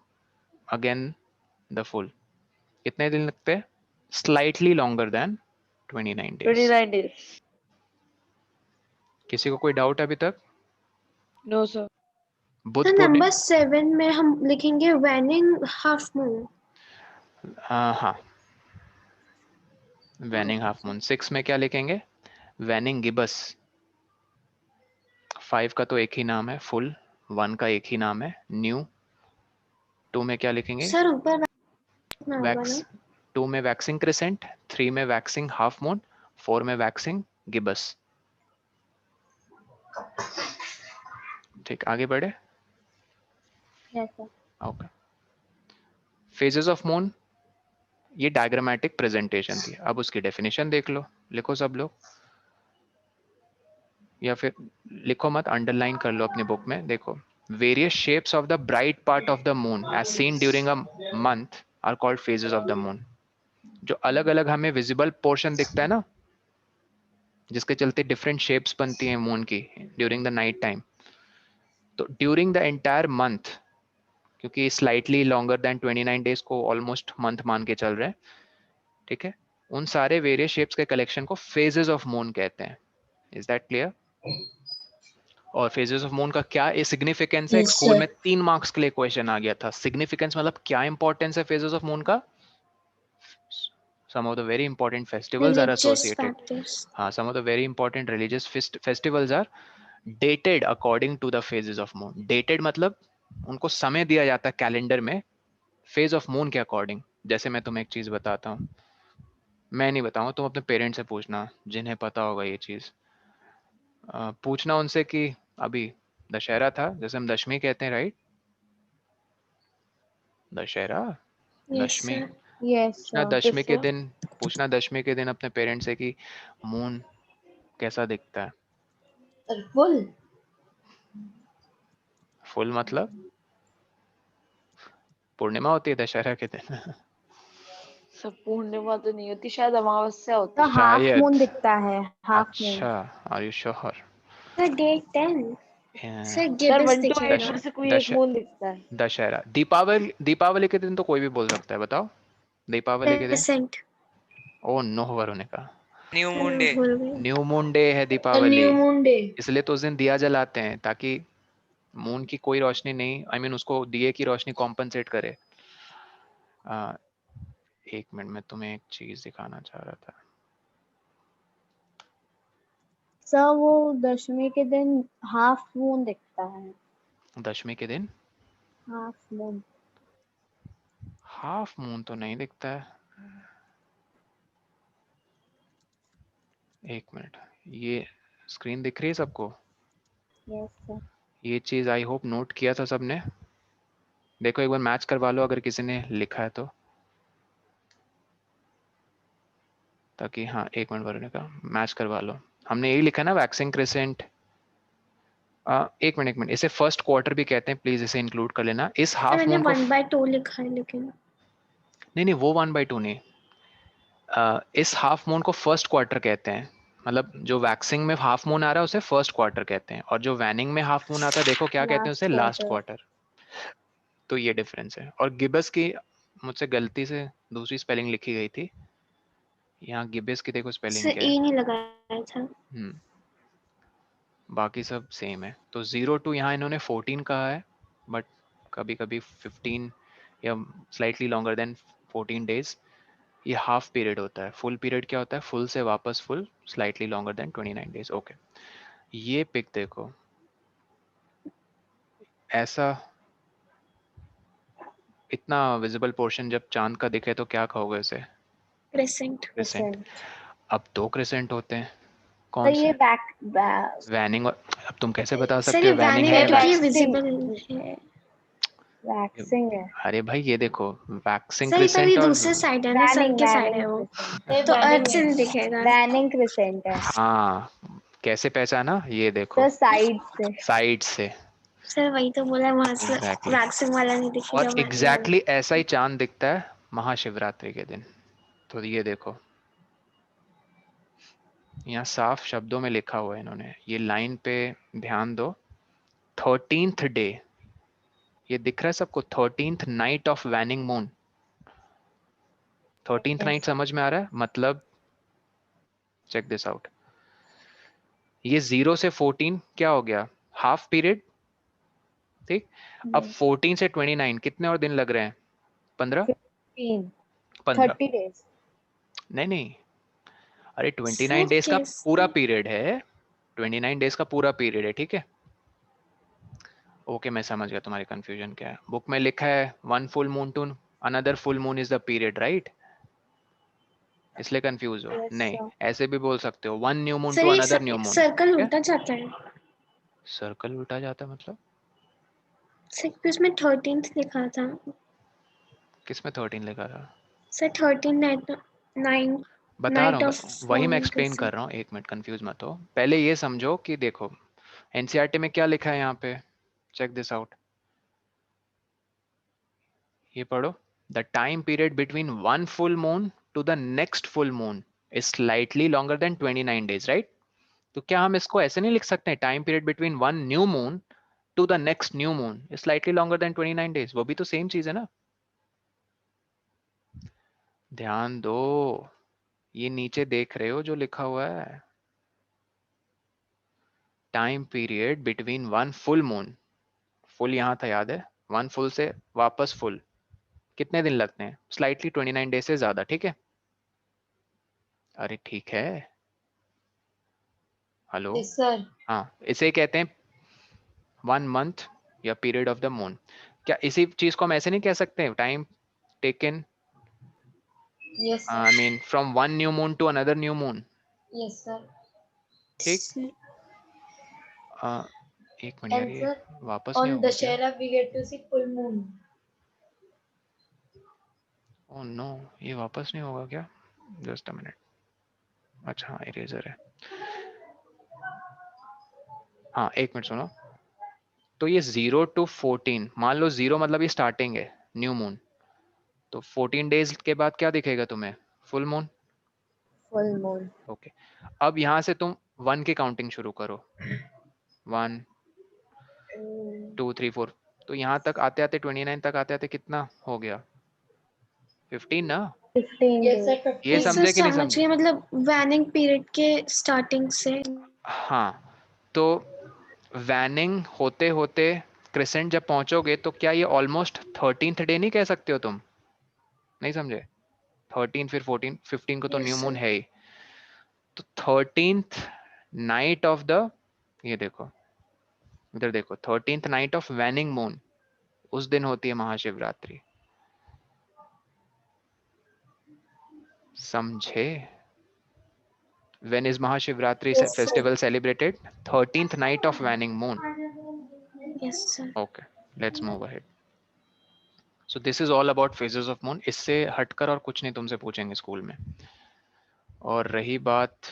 again the full. कितने दिन लगते हैं? Slightly longer than 29 days. 29 days. किसी को कोई डाउट अभी तक? No sir. Budh sir Purnima, number 7 में हम लिखेंगे वैनिंग हाफ मून। हाँ, वैनिंग हाफ मून। 6 में क्या लिखेंगे? Waning Gibbs. 5 का तो एक ही नाम है फुल, 1 का एक ही नाम है न्यू, 2 में क्या लिखेंगे? सर ऊपर ना होगा वैक्स, ना? 2 में वैक्सिंग क्रिसेंट, 3 में वैक्सिंग हाफ मून, 4 में वैक्सिंग गिबस। ठीक, आगे बढ़े। Yes, sir. Okay, phases of moon, ये डायग्रामेटिक प्रेजेंटेशन थी। अब उसकी डेफिनेशन देख लो, लिखो सब लोग, या फिर लिखो मत, अंडरलाइन कर लो अपनी बुक में। देखो, various shapes of the bright part of the moon as seen during a month are called phases of the moon. जो अलग अलग हमें विजिबल पोर्शन दिखता है ना, जिसके चलते डिफरेंट शेप्स बनती हैं मून की ड्यूरिंग द नाइट टाइम, तो ड्यूरिंग द एंटायर मंथ, क्योंकि स्लाइटली लॉन्गर देन 29 डेज को ऑलमोस्ट मंथ मान के चल रहे हैं, ठीक है, उन सारे वेरियस शेप्स के कलेक्शन को फेजेस ऑफ मून कहते हैं। Is that clear? और फेजेस ऑफ मून का क्या सिग्निफिकेंस है? एक Yes, स्कूल sir. में 3 मार्क्स के लिए क्वेश्चन आ गया था। सिग्निफिकेंस मतलब क्या इंपॉर्टेंस है फेजेस ऑफ मून का? Some of the very important festivals are Religious associated. factors. हाँ, some of the very important religious festivals are dated according to the phases of moon. Dated मतलब उनको समय दिया जाता है कैलेंडर में फेज ऑफ मून के अकॉर्डिंग। जैसे मैं तुम्हें एक चीज बताता हूँ, मैं नहीं बताऊंगा, तुम अपने पेरेंट्स से पूछना जिन्हें पता होगा ये चीज। पूछना उनसे कि अभी दशहरा था, जैसे हम दशमी कहते हैं, राइट? दशहरा, Yes, दशमी, sir. Yes, पूछना sir. दशमी के sir. दिन, पूछना दशमी के दिन अपने पेरेंट्स से कि मून कैसा दिखता है। फुल फुल मतलब पूर्णिमा होती है दशहरा के दिन। सब पूर्णिमा तो नहीं होती, शायद अमावस्या होती तो है। हाफ शायद। मून दिखता है, हाफ मून। अच्छा, are you sure? Sir, day 10. Sir, sir gibbous 1 to 8 दिखेगा. में से कोई एक मून दिखता है। दशहरा, दीपावली, दीपावली के दिन तो कोई भी बोल सकता है, बताओ दीपावली के दिन। Crescent. ओ नो, वरुण का न्यू Sir, मून मैं डे। भूल गई. न्यू मून डे है दीपावली, न्यू मून डे। इसलिए तो उस दिन दिया जलाते हैं ताकि मून की कोई रोशनी नहीं, आई मीन उसको दिए की रोशनी कॉम्पनसेट करे। एक मिनट में तुम्हें एक चीज दिखाना चाह रहा था। सर वो दशमी के दिन हाफ मून दिखता है। दशमी के दिन हाफ मून। हाफ मून तो नहीं दिखता है। एक मिनट, ये स्क्रीन दिख रही है सबको? Yes sir. ये चीज आई होप नोट किया था सबने। देखो एक बार मैच करवा लो अगर किसी ने लिखा है तो, ताकि हाँ, एक मिनट वरुण का मैच करवा लो। हमने यही लिखा ना, वैक्सिंग क्रिसेंट। एक मिनट, इसे फर्स्ट क्वार्टर भी कहते हैं, प्लीज इसे इंक्लूड कर लेना। इस Sir, हाफ मैंने मून को 1/2 लिखा है लेकिन. नहीं, वो 1/2 नहीं। इस हाफ मून को फर्स्ट क्वार्टर कहते हैं, मतलब जो वैक्सिंग में हाफ मून आ रहा है उसे फर्स्ट क्वार्टर कहते हैं, और जो वैनिंग में हाफ मून आता है, देखो क्या कहते हैं लास्ट उसे, लास्ट क्वार्टर। क्वार्टर। तो ये डिफरेंस है। और गिबस की मुझसे गलती से दूसरी स्पेलिंग लिखी गई थी, यहाँ गिबस की देखो स्पेलिंग Sir, क्या E है। नहीं लगाया था. बाकी सब सेम है। तो 0 to यहाँ इन्होंने 14 कहा है, बट कभी कभी 15 या स्लाइटली लॉन्गर देन 14 डेज, ये हाफ पीरियड होता है। फुल पीरियड क्या होता है? फुल से वापस full, slightly longer than 29 days. Okay, ये पिक देखो, ऐसा इतना विजिबल पोर्शन जब चांद का दिखे तो क्या कहोगे इसे? Crescent. क्रिसेंट। अब 2 क्रिसेंट होते हैं, तो कौन ये से? वैनिंग। और अब तुम कैसे बता Sir, सकते ये हो वैनिंग वैनिंग है है या क्योंकि ये वैक्सिंग? visible है. वैक्सिंग है। अरे भाई ये देखो, वैक्सिंग सर, पर ये क्रिसेंट और दूसरे साइड है ना, सन के साइड है वो. तो अर्थ से नहीं दिखेगा. वैनिंग क्रिसेंट है। हाँ, कैसे पहचाना? ये देखो, तो साइड से। साइड से। सर वही तो बोला, वहां से एग्जैक्टली, वैक्सिंग वाला नहीं दिखेगा. और वैनिंग एग्जैक्टली ऐसा ही चांद दिखता है महाशिवरात्रि के दिन। तो ये देखो, यहाँ साफ शब्दों में लिखा हुआ है इन्होंने, ये लाइन पे ध्यान दो। 13th डे, ये दिख रहा है सबको? 13th night of waning moon. 13th night समझ में आ रहा है? मतलब चेक दिस आउट, ये 0 से 14 क्या हो गया? हाफ पीरियड, ठीक। अब 14 से 29 कितने और दिन लग रहे हैं? 15 15 30 days। नहीं, अरे 29 Sir, डेज का कैसे? पूरा पीरियड है, 29 डेज का पूरा पीरियड है, ठीक है। ओके मैं समझ गया तुम्हारी कंफ्यूजन क्या है. बुक में लिखा है one full moon to another full moon is the period, right? इसलिए कंफ्यूज हो? Yes, नहीं, sir. ऐसे भी बोल सकते हो, one new moon sir to ये अनदर न्यू मून. सर्कल क्या उल्टा जाता है सर्कल उल्टा जाता है मतलब? सर, क्योंकि उसमें 13th लिखा था किसमें 13 लिखा था? सर। 13 नाइन बता रहा नाइट हूँ, ऑफ वही मैं मोन एक्सप्लेन कर रहा हूँ. एक मिनट, कंफ्यूज मत हो. पहले ये समझो कि देखो एनसीईआरटी में क्या लिखा है यहाँ पे. Check this out. ये पढ़ो. The time period between one full moon to the next full moon is slightly longer than 29 days, right? तो क्या हम इसको ऐसे नहीं लिख सकते हैं, time period between one new moon to the next new moon is slightly longer than 29 days? वो भी तो सेम चीज है ना. ध्यान दो, ये नीचे देख रहे हो जो लिखा हुआ है, time period between one full moon. Full यहाँ था, याद है? वन फुल से वापस फुल कितने दिन लगते हैं? स्लाइटली 29 डेज से ज्यादा, ठीक है? अरे ठीक है, हेलो. Yes sir. हाँ, इसे कहते हैं वन मंथ या पीरियड ऑफ द मून. क्या इसी चीज को हम ऐसे नहीं कह सकते, time taken, yes I sir. Mean from one new moon to another new moon? Yes sir. ठीक. एक मिनट यार, एंड ये सर वापस नहीं on होगा क्या? Dashera we get to see full moon. Oh no, ये वापस नहीं होगा क्या? Just a minute. अच्छा हाँ, इरेजर है. हाँ एक मिनट सुनो. तो ये 0 to 14, मान लो 0 मतलब ये स्टार्टिंग है न्यू मून, तो 14 डेज के बाद क्या दिखेगा तुम्हें? Full moon. Full moon. Okay. अब यहाँ से तुम 1 की काउंटिंग शुरू करो. 1 2 3 4. तो यहाँ तक आते आते 29 तक आते आते कितना हो गया? 15 ना? 15 Yes sir. days. ये 15. सर समझे कि नहीं समझे? समझिए, मतलब वैनिंग पीरियड के स्टार्टिंग से। हाँ, तो वैनिंग होते होते क्रिसेंट जब पहुंचोगे तो क्या ये ऑलमोस्ट 13th डे नहीं कह सकते हो तुम? नहीं समझे? 13 फिर 14 15 को तो न्यू यस मून सर। है ही. तो 13th नाइट ऑफ द, ये देखो इधर देखो, 13th night of waning moon, उस दिन होती है महाशिवरात्रि. समझे? When is Mahashivratri Yes sir. festival celebrated? 13th night of waning moon. Yes sir. Okay, let's move ahead. So this is all about phases of moon. इससे हटकर और कुछ नहीं तुमसे पूछेंगे स्कूल में. और रही बात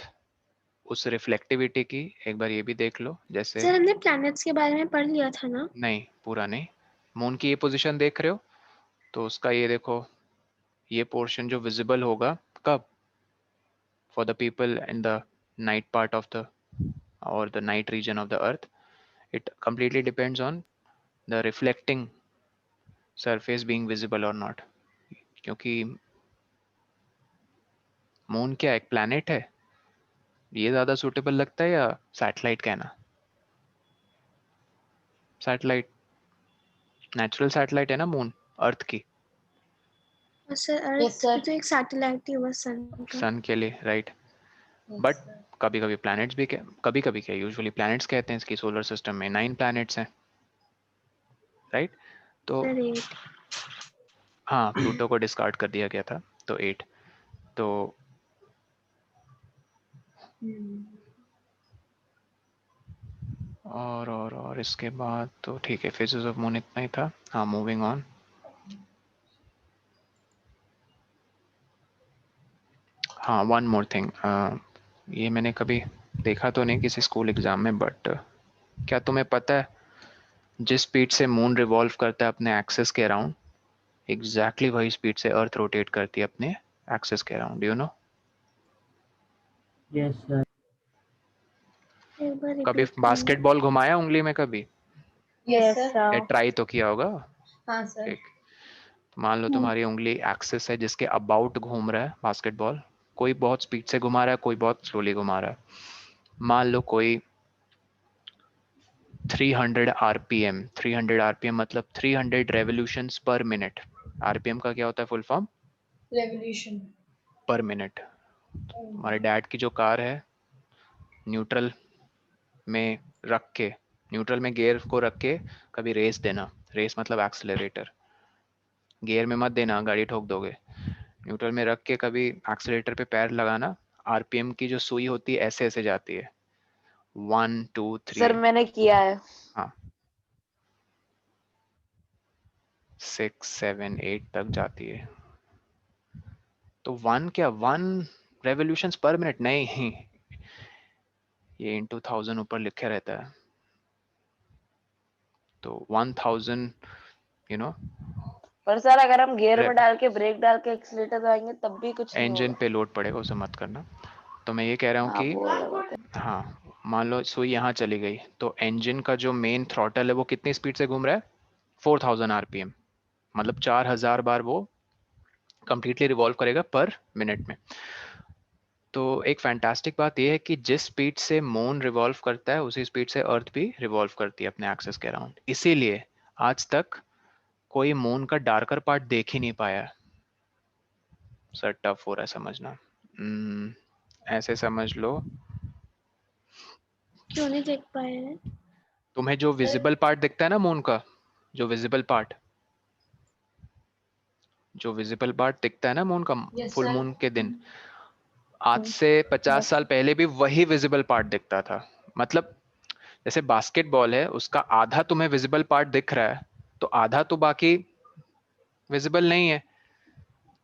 उस रिफ्लेक्टिविटी की, एक बार ये भी देख लो. जैसे सर हमने प्लैनेट्स के बारे में पढ़ लिया था ना? नहीं, पूरा नहीं. मून की ये पोजीशन देख रहे हो, तो उसका ये देखो, ये पोर्शन जो विजिबल होगा कब? For the people in the night part of the or the night region of the earth, it completely depends on the reflecting surface being visible or not. क्योंकि मून क्या एक प्लैनेट है, ये ज्यादा सुटेबल लगता है या सैटेलाइट कहना? सैटेलाइट, नेचुरल सैटेलाइट है ना मून अर्थ की, और सर Yes अर्थ sir. भी तो एक सैटेलाइट ही हुआ सन का। सन के लिए, राइट? Yes but sir. कभी कभी प्लैनेट्स भी, कभी कभी क्या, यूजुअली प्लैनेट्स कहते हैं इसकी. सोलर सिस्टम में 9 प्लैनेट्स हैं, राइट? तो सर 8। हाँ, प्लूटो को डिस्कार्ड कर दिया गया था, तो 8. तो और इसके बाद तो ठीक है, फेजेस ऑफ मून इतना ही था. हाँ, मूविंग ऑन. हाँ, वन मोर थिंग, ये मैंने कभी देखा तो नहीं किसी स्कूल एग्जाम में, बट क्या तुम्हें पता है जिस स्पीड से मून रिवॉल्व करता है अपने एक्सिस के अराउंड, एग्जैक्टली वही स्पीड से अर्थ रोटेट करती है अपने एक्सिस के around? You know? Yes, sir. एक बार कभी रिपीट करना। बास्केटबॉल घुमाया उंगली में कभी? Yes Yes, sir. या sir. ट्राई तो किया होगा. हाँ sir. ठीक. तो मान लो तुम्हारी उंगली एक्सिस है जिसके अबाउट घूम रहा है बास्केटबॉल. कोई बहुत स्पीड से घुमा रहा है, कोई बहुत स्लोली घुमा रहा है. मान लो कोई 300 आरपीएम, 300 आरपीएम मतलब 300 रेवोल्यूशंस पर मिनट. आरपीएम का क्या होता है फुल फॉर्म? Revolution. पर मिनट. हमारे डैड की जो कार है, न्यूट्रल में रख के, न्यूट्रल में गियर को रख के कभी रेस देना, रेस मतलब एक्सेलरेटर, गियर में मत देना, गाड़ी ठोक दोगे। न्यूट्रल में रख के कभी एक्सेलरेटर पे पैर लगाना, आरपीएम की जो सुई होती है ऐसे ऐसे जाती है, 1 2 3, सर मैंने किया है। हाँ 6 7 8 तक जाती है। तो 1 क्या, 1 रेवोल्यूशंस पर मिनट नहीं, ये इंटू 1000 ऊपर लिखा रहता है, तो 1000 यू नो। पर सर अगर हम गियर में डाल के ब्रेक डाल के एक्सीलेटर दबाएंगे तब भी कुछ नहीं इंजन होगा। पे लोड पड़ेगा, उसे मत करना। तो मैं ये कह रहा हूँ हाँ, कि वो अलग बात है। हाँ मान लो सुई यहाँ चली गई, तो इंजन का जो मेन थ्रॉटल है वो कितनी स्पीड से घूम रहा है, 4000 आरपीएम, मतलब 4000 बार वो कंप्लीटली रिवॉल्व करेगा पर मिनट में। तो एक फैंटास्टिक बात यह है कि जिस स्पीड से मून रिवॉल्व करता है उसी स्पीड से अर्थ भी रिवॉल्व करती है अपने एक्सिस के अराउंड। इसीलिए आज तक कोई मून का डार्कर पार्ट देख ही नहीं पाया। सर टफ हो रहा है समझना। ऐसे समझ लो, क्यों नहीं देख पाए हैं? तुम्हें जो विजिबल पार्ट दिखता है ना मून का, जो विजिबल पार्ट दिखता है ना मून का Yes, फुल sir. मून के दिन, आज से 50 साल पहले भी वही विजिबल पार्ट दिखता था। मतलब जैसे बास्केटबॉल है, उसका आधा तुम्हें विजिबल पार्ट दिख रहा है, तो आधा तो बाकी विजिबल नहीं है।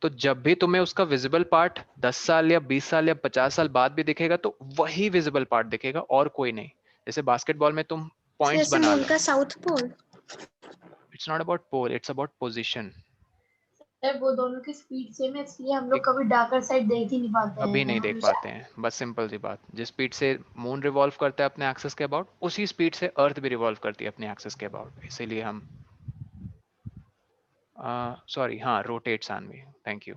तो जब भी तुम्हें उसका विजिबल पार्ट 10 साल या 20 साल या 50 साल बाद भी दिखेगा तो वही विजिबल पार्ट दिखेगा और कोई नहीं। जैसे बास्केटबॉल में तुम पॉइंट्स जैसे बना मून लो, का south pole. It's not about pole, it's about position. Sir वो दोनों की स्पीड सेम है, इसलिए हम लोग कभी डार्कर साइड देख ही नहीं पाते कभी नहीं हैं। देख पाते हैं, बस सिंपल सी बात, जिस स्पीड से मून रिवॉल्व करता है अपने एक्सिस के अबाउट, उसी स्पीड से अर्थ भी रिवॉल्व करती है अपने एक्सिस के अबाउट। इसीलिए हम सॉरी हाँ rotates on me, thank you.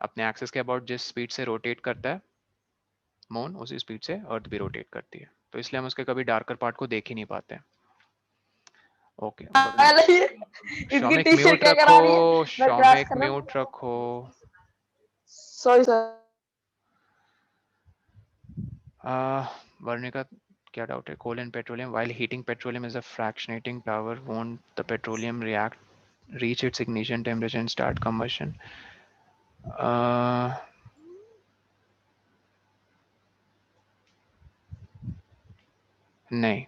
अपने एक्सिस के अबाउट जिस स्पीड से रोटेट करता है मून, उसी स्पीड से अर्थ भी रोटेट करती है। तो इसलिए हम उसके कभी डार्कर पार्ट को देख ही नहीं पाते। ओके इनकी शौमिक टीचर म्यूट क्या करा रही है? रखो, मैं क्लास शौमिक कर रहा हूँ। म्यूट रखो। Sorry sir. वर्णिका क्या डाउट है? Coal and petroleum, while heating petroleum is a fractionating tower, won't the petroleum react reach its ignition temperature and start combustion? नहीं,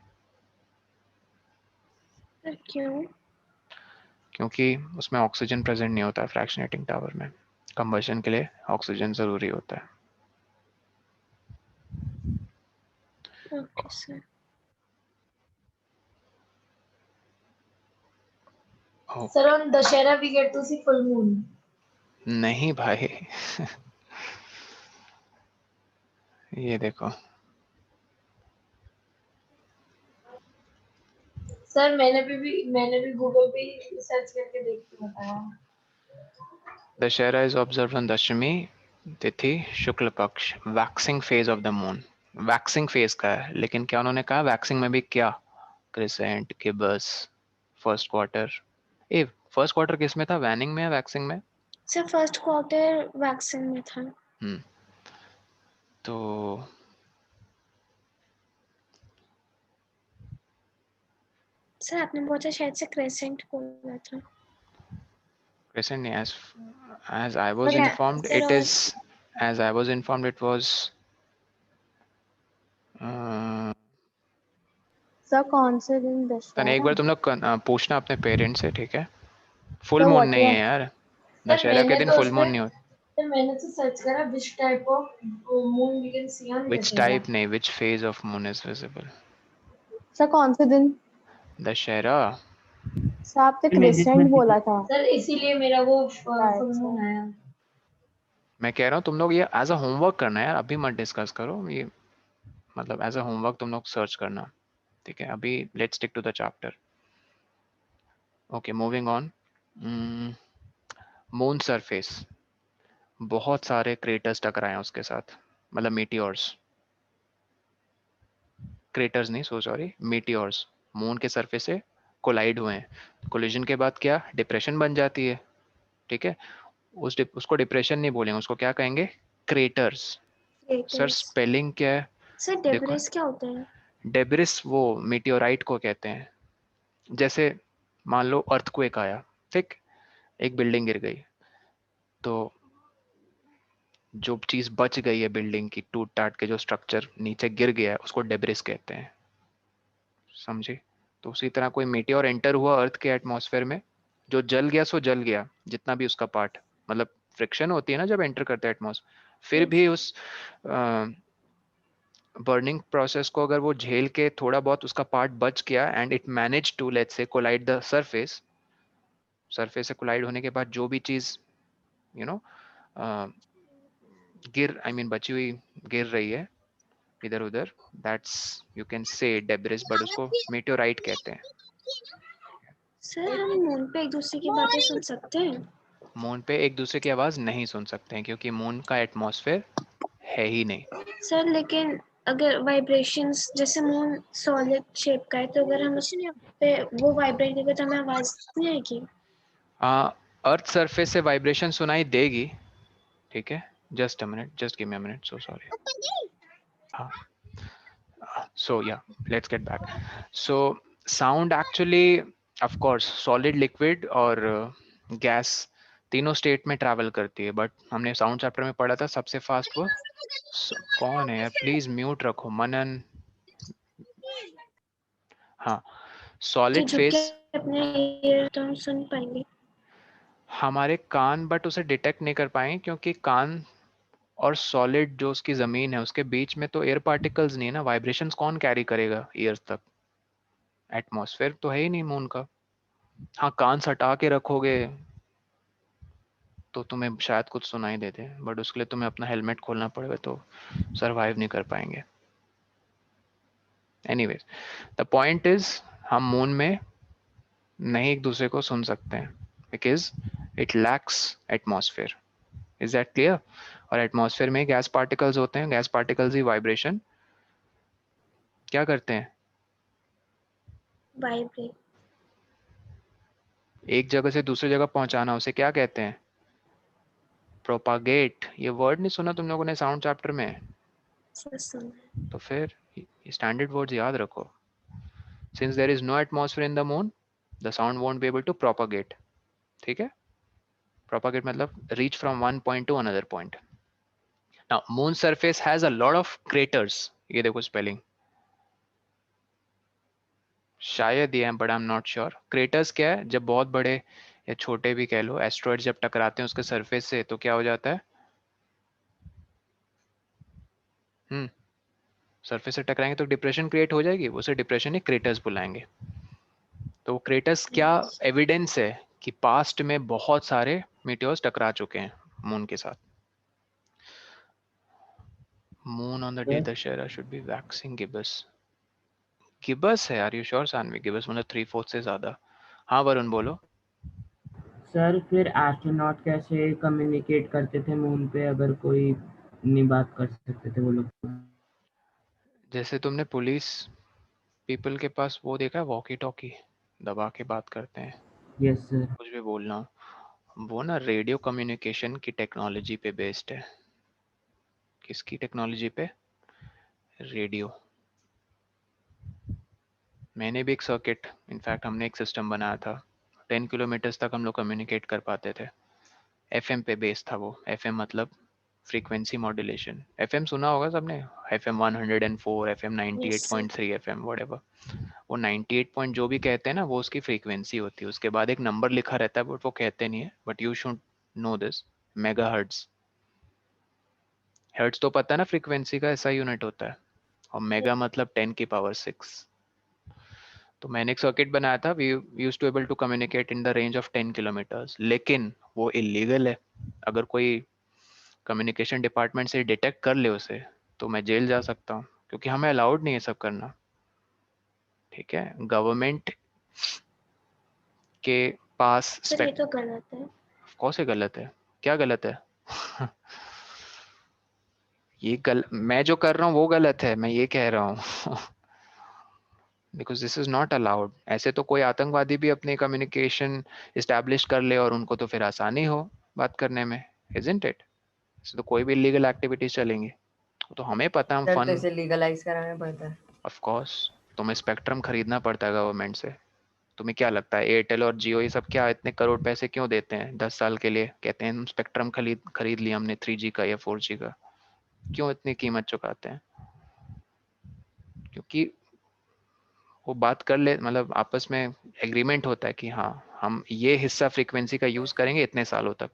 क्यों? क्योंकि उसमें ऑक्सीजन प्रेजेंट नहीं होता है फ्रैक्शनेटिंग टावर में। कंबशन के लिए ऑक्सीजन जरूरी होता है। Okay sir. Sir, on Dashera we get to see full moon. नहीं भाई ये देखो, सर मैंने भी गूगल पे सर्च करके देख के बताया। दशहरा इज ऑब्जर्व ऑन दशमी तिथि शुक्ल पक्ष, waxing phase of the moon. Waxing phase का है, लेकिन क्या उन्होंने कहा वैक्सिंग में भी क्या, क्रिसेंट, गिबस, फर्स्ट क्वार्टर। ए फर्स्ट क्वार्टर किस में था, वैनिंग में या वैक्सिंग में? सर फर्स्ट क्वार्टर वैक्सीन में था। तो सर आपने बोला शायद से क्रेसेंट बोला था। क्रिसेंट नहीं, as I was informed sir, it और is, as I was informed it was sir कौन से दिन तने एक बार दशहरा? तुम लोग पूछना अपने पेरेंट्स से, ठीक है? फुल So मून what नहीं was है यार, सर दशहरा के दिन फुल मून नहीं होता। मैंने तो सर्च करा which type of moon we can see on Which Dashera. type नहीं, which phase of moon is visible? Sir कौन से दिन? दशहरा। सर आपने में जिसमें क्रिसेंट बोला था। सर इसीलिए मेरा वो Right, full moon sir. आया। मैं कह रहा हूँ तुम लोग ये एज अ होमवर्क करना है यार, अभी मत डिस्कस करो ये, मतलब एज अ होमवर्क तुम लोग सर्च करना, ठीक है? अभी let's stick to the chapter. Okay moving on. Moon surface, बहुत सारे क्रेटर्स टकराए हैं उसके साथ, मतलब मीटियोर्स, क्रेटर्स नहीं, सो सॉरी, मीटियोर्स मून के सरफेस से कोलाइड हुए हैं। कोलिजन के बाद क्या, डिप्रेशन बन जाती है, ठीक है? उसको डिप्रेशन नहीं बोलेंगे, उसको क्या कहेंगे, क्रेटर्स। Sir craters. स्पेलिंग क्या है? सर देखो डेब्रिस क्या होता है? डेब्रिस वो मीटियोराइट को कहते हैं। जैसे मान लो अर्थक्वेक आया, ठीक, एक बिल्डिंग गिर गई, तो जो चीज बच गई है बिल्डिंग की, टूट टाट के जो स्ट्रक्चर नीचे गिर गया है, उसको डेब्रिस कहते हैं, समझे? तो उसी तरह कोई मीटियोर एंटर हुआ अर्थ के एटमॉस्फेयर में, जो जल गया सो जल गया, जितना भी उसका पार्ट, मतलब फ्रिक्शन होती है ना जब एंटर करता है एटमॉस्फेयर, फिर भी उस बर्निंग प्रोसेस को अगर वो झेल के थोड़ा बहुत उसका पार्ट बच गया and it manage to let's say collide the surface, surface से कोलाइड होने के बाद जो भी चीज यू नो गिर आई मीन बची हुई गिर रही है इधर उधर, that's you can say debris, but उसको मीटियोराइट कहते हैं। सर हम मून पे एक दूसरे की बातें सुन सकते हैं? मून पे एक दूसरे की आवाज नहीं सुन सकते हैं क्योंकि मून का एटमॉस्फेयर है ही नहीं। सर लेकिन अगर वाइब्रेशंस, जैसे मून सॉलिड शेप का है, तो अगर हम उस पे वो वाइब्रेट करेंगे तो हमें आवाज नहीं आएगी? अर्थ सरफेस से वाइब्रेशन सुनाई देगी, ठीक है, just a minute, just give me a minute, so sorry. हाँ, so yeah, let's get back. So sound actually, of course, solid, liquid और गैस तीनों स्टेट में ट्रैवल करती है, बट हमने साउंड चैप्टर में पढ़ा था सबसे फास्ट वो कौन है यार, प्लीज म्यूट रखो मनन। हाँ, कि सॉलिड झुक के फेस अपने ईयर तो हम सुन पाएंगे? हमारे कान बट उसे डिटेक्ट नहीं कर पाएंगे क्योंकि कान और सॉलिड जो उसकी जमीन है उसके बीच में तो एयर पार्टिकल्स नहीं है ना, वाइब्रेशंस कौन कैरी करेगा ईयर्स तक, एटमॉस्फेयर तो है ही नहीं मून का। हाँ, कान सटा के रखोगे तो तुम्हें शायद कुछ सुनाई दे दे, बट उसके लिए तुम्हें अपना हेलमेट खोलना पड़ेगा, तो सरवाइव नहीं कर पाएंगे। एनीवेज, द पॉइंट इज हम मून में नहीं एक दूसरे को सुन सकते हैं because it lacks atmosphere. Is that clear? और एटमॉस्फेयर में गैस पार्टिकल्स होते हैं, गैस पार्टिकल्स ही वाइब्रेशन क्या करते हैं, वाइब्रेट। एक जगह से दूसरी जगह पहुंचाना, उसे क्या कहते हैं, प्रोपागेट। ये वर्ड नहीं सुना तुम लोगों ने साउंड चैप्टर में? तो फिर स्टैंडर्ड वर्ड्स याद रखो। Since there is no atmosphere in the moon, the sound won't be able to propagate, ठीक है? प्रोपागेट मतलब reach from one point to another point. Now moon surface has a lot of craters, ये देखो स्पेलिंग, शायद ये है but I am not sure. Craters क्या है, जब बहुत बड़े या छोटे भी कह लो एस्ट्रॉइड जब टकराते हैं उसके सरफेस से तो क्या हो जाता है, सरफेस से टकराएंगे तो डिप्रेशन क्रिएट हो जाएगी, उसे डिप्रेशन ही क्रेटर्स बुलाएंगे। तो क्रेटर्स क्या एविडेंस है कि पास्ट में बहुत सारे मीटियोर्स टकरा चुके हैं मून के साथ। Moon on the day Dussehra should be waxing gibbous. Gibbous है, are you sure Saanvi? Gibbous मतलब 3/4 से ज्यादा। हाँ वरुण बोलो। सर फिर एस्ट्रोनॉट कैसे कम्युनिकेट करते थे मून पे अगर कोई नहीं बात कर सकते थे वो लोग? जैसे तुमने पुलिस पीपल के पास वो देखा है, वॉकी टॉकी दबा के बात करते हैं, यस सर। कुछ भी बोलना, वो ना रेडियो कम्युनिकेशन की टेक्नोलॉजी पे बेस्ड है। किसकी टेक्नोलॉजी पे? रेडियो। मैंने भी एक सर्किट, इनफैक्ट हमने एक सिस्टम बनाया था, 10 किलोमीटर्स तक हम लोग कम्युनिकेट कर पाते थे। एफएम पे बेस्ड था वो। एफएम मतलब फ्रीक्वेंसी मॉड्यूलेशन। एफएम सुना होगा सबने, एफएम 104, एफएम 98.3, एफएम व्हाटएवर। वो 98 पॉइंट जो भी कहते हैं ना, वो उसकी फ्रीक्वेंसी होती है, उसके बाद एक नंबर लिखा रहता है बट वो कहते नहीं है, but you should know this, megahertz. Hertz तो पता है ना, फ्रीक्वेंसी का ऐसा यूनिट होता है, और मेगा मतलब 10⁶। तो मैंने एक सर्किट बनाया था, we used to able to communicate in the range of 10 kilometres, लेकिन वो इलीगल है। अगर कोई कम्युनिकेशन डिपार्टमेंट से डिटेक्ट कर ले उसे, तो मैं जेल जा सकता हूँ, क्योंकि हमें अलाउड नहीं है सब करना, ठीक है? गवर्नमेंट के पास सर ये तो गलत है। कौन से गलत है? क्या गलत है? मैं जो कर रहा हूँ वो गलत है, मैं ये कह रहा हूँ। Because this is not allowed. ऐसे तो कोई आतंकवादी भी अपने कम्युनिकेशन इस्टेब्लिश कर ले और उनको तो फिर आसानी हो बात करने में, इजंट इट? तो कोई भी इलीगल एक्टिविटीज चलेंगी, तो हमें पता, हम सर तो फन। इसे लीगलाइज कराना पड़ता है। ऑफ कोर्स तुम्हें स्पेक्ट्रम खरीदना पड़ता है गवर्नमेंट से। तुम्हें क्या लगता है एयरटेल और जियो ये सब क्या इतने करोड़ पैसे क्यों देते हैं 10 साल के लिए? कहते हैं हम स्पेक्ट्रम खरीद लिया हमने 3G का या 4G का। क्यों इतनी कीमत चुकाते हैं? क्योंकि वो बात कर ले, मतलब आपस में एग्रीमेंट होता है कि हाँ हम ये हिस्सा फ्रीक्वेंसी का यूज करेंगे इतने सालों तक।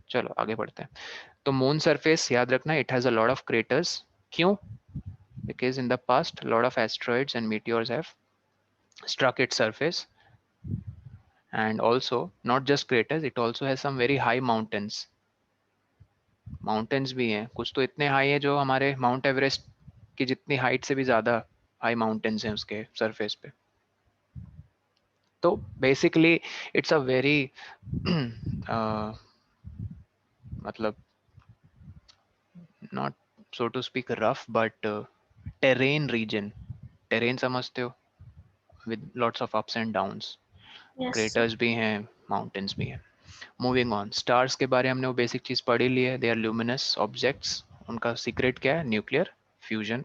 चलो आगे बढ़ते हैं। तो मून सरफेस याद रखना, it has a lot of craters. क्यों? Because in the past lot of asteroids and meteors have struck its surface, and also not just craters, it also has some very high mountains भी हैं। कुछ तो इतने हाई है जो हमारे माउंट एवरेस्ट की जितनी हाइट से भी ज्यादा हाई माउंटेन्स हैं उसके सरफेस पे। तो बेसिकली इट्स अ वेरी मतलब not so to speak rough but terrain region. Terrain समझते हो, with lots of ups and downs. Yes craters भी हैं, माउंटेन्स भी हैं। मूविंग ऑन, स्टार्स के बारे में हमने वो बेसिक चीज पढ़ी ली है। They are luminous objects. उनका सीक्रेट क्या है? Nuclear fusion.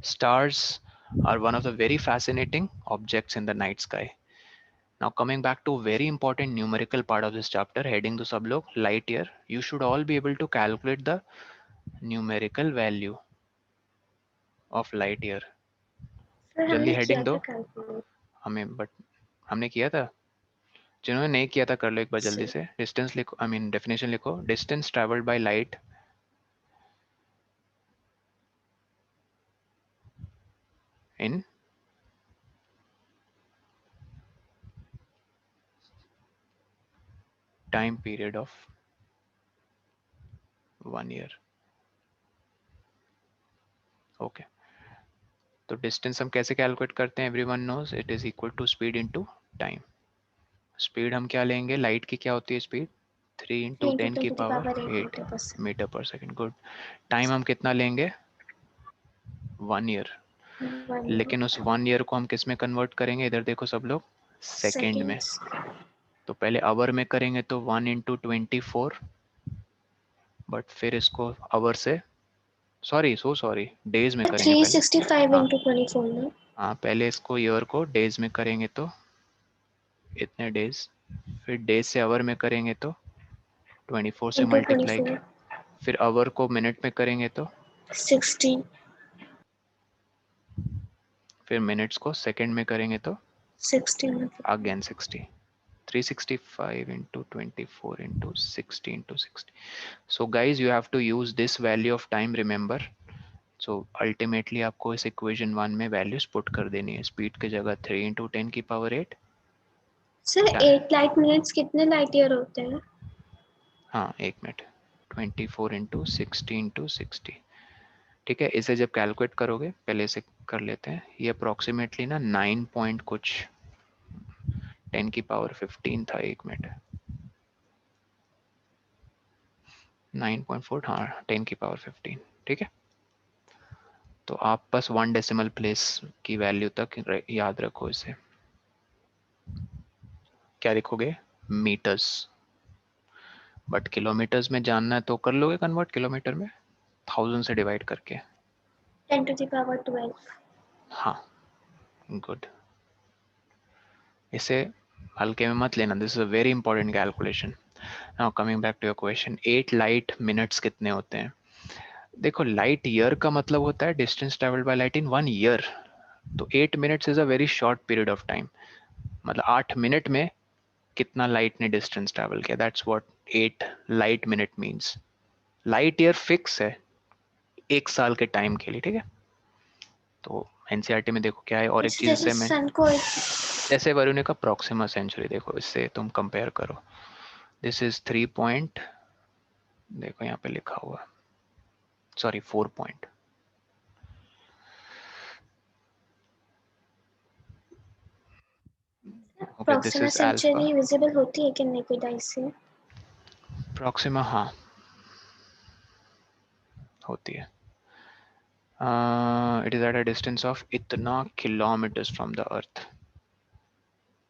Stars are one of the very fascinating objects in the night sky. Now coming back to very important numerical part of this chapter, heading to सब लोग light year, you should all be able to calculate the numerical value of light year. Sir जल्दी हमने किया heading दो था कैलकुलेट हमें, बट हमने किया था। जिन्होंने नहीं किया था कर लो एक बार जल्दी से। से। डिस्टेंस लिखो, आई मीन डेफिनेशन लिखो। Distance travelled by light in time period of 1 year. Okay, तो डिस्टेंस हम कैसे कैलकुलेट करते हैं? Everyone knows it is equal to speed into time. Speed हम क्या लेंगे? लाइट की क्या होती है स्पीड? 3 इंटू 3 टेन की × पावर 10⁸ 8 मीटर पर सेकंड। मीटर पर सेकेंड। गुड। टाइम हम कितना लेंगे? 1 ईयर। 1 लेकिन उस 1 ईयर को हम किस में कन्वर्ट करेंगे? इधर देखो सब लोग, सेकेंड में। सेकंड्स। तो पहले आवर में करेंगे तो 1 इंटू 24, बट फिर इसको आवर से सॉरी डेज में करेंगे पहले। 365 हाँ × 24 ना। हाँ, पहले इसको ईयर को डेज में करेंगे तो इतने डेज, फिर डेज से आवर में करेंगे तो 24 से इंटू मल्टीप्लाई, 24 फिर आवर को मिनट में करेंगे तो 60 फिर मिनट्स को सेकंड में करेंगे तो 60 minute. Again 60। 365 into 24 into 60 into 60. So guys, you have to use this value of time, remember. So ultimately आपको इस equation 1 में values put कर देनी है। स्पीड की जगह 3 into 10 की power 8। सर क्या? 8 लाइट मिनट्स कितने लाइट ईयर होते हैं? हाँ एक मिनट, 24 into 60 into 60। ठीक है, इसे जब कैलकुलेट करोगे, पहले इसे कर लेते हैं। ये अप्रोक्सीमेटली ना 9 पॉइंट कुछ 10 की पावर 15 था। एक मिनट, 9.4, हाँ 10 की पावर 15। ठीक है, तो आप बस 1 डेसिमल प्लेस की वैल्यू तक याद रखो इसे। क्या लिखोगे? मीटर्स। बट किलोमीटर्स में जानना है तो कर लोगे कन्वर्ट किलोमीटर में 1000 से डिवाइड करके। 10⁻12। हाँ गुड, इसे हल्के में मत लेना। This is a very important calculation. Now coming back to your question, 8 light minutes कितने होते हैं? देखो लाइट ईयर का मतलब होता है distance travelled by light in 1 year. तो 8 minutes is a very short period of time. मतलब 8 मिनट में कितना लाइट ने डिस्टेंस ट्रेवल किया, that's what 8 light minute means. Light year fix है 1 साल के टाइम के लिए। ठीक है, तो एनसीईआरटी में देखो क्या है। और एक चीज जैसे इससे मैं, सन को जैसे वरुण का प्रॉक्सिमा सेंचुरी देखो, इससे तुम कंपेयर करो। दिस इज 3 पॉइंट, देखो यहाँ पे लिखा हुआ, sorry 4 point. Okay this Proxima is alpha. Centauri visible होती है कि नहीं कोई डाइस से? प्रॉक्सिमा हाँ होती है। It is at a distance of इतना किलोमीटर्स फ्रॉम द अर्थ।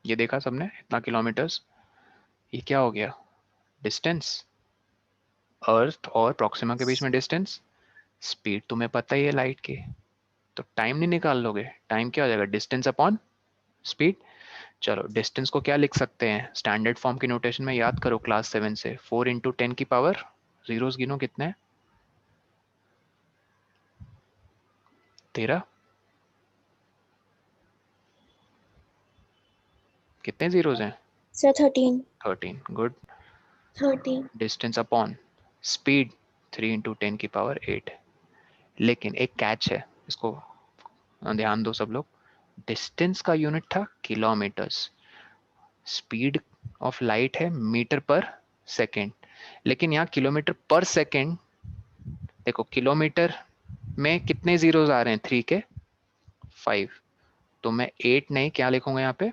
ये देखा सबने, इतना किलोमीटर्स। ये क्या हो गया? डिस्टेंस। अर्थ और प्रॉक्सिमा के बीच में डिस्टेंस। स्पीड तुम्हें पता ही है लाइट की, तो टाइम नहीं निकाल लोगे, टाइम क्या हो जाएगा, डिस्टेंस अपॉन स्पीड। चलो डिस्टेंस को क्या लिख सकते हैं स्टैंडर्ड फॉर्म की नोटेशन में, याद करो क्लास 7 से, 4 इंटू 10 की पावर, जीरोस गिनो कितने हैं, 13, कितने जीरोस हैं, sir 13 13, good. 13 distance upon speed 3 into 10 की पावर 8। लेकिन एक कैच है, इसको ध्यान दो सब लोग, डिस्टेंस का यूनिट था किलोमीटर्स, स्पीड ऑफ लाइट है मीटर पर सेकेंड, लेकिन यहाँ किलोमीटर पर सेकेंड, देखो किलोमीटर में कितने जीरोस आ रहे हैं, 3 के 5, तो मैं 8 नहीं क्या लिखूंगा यहाँ पे,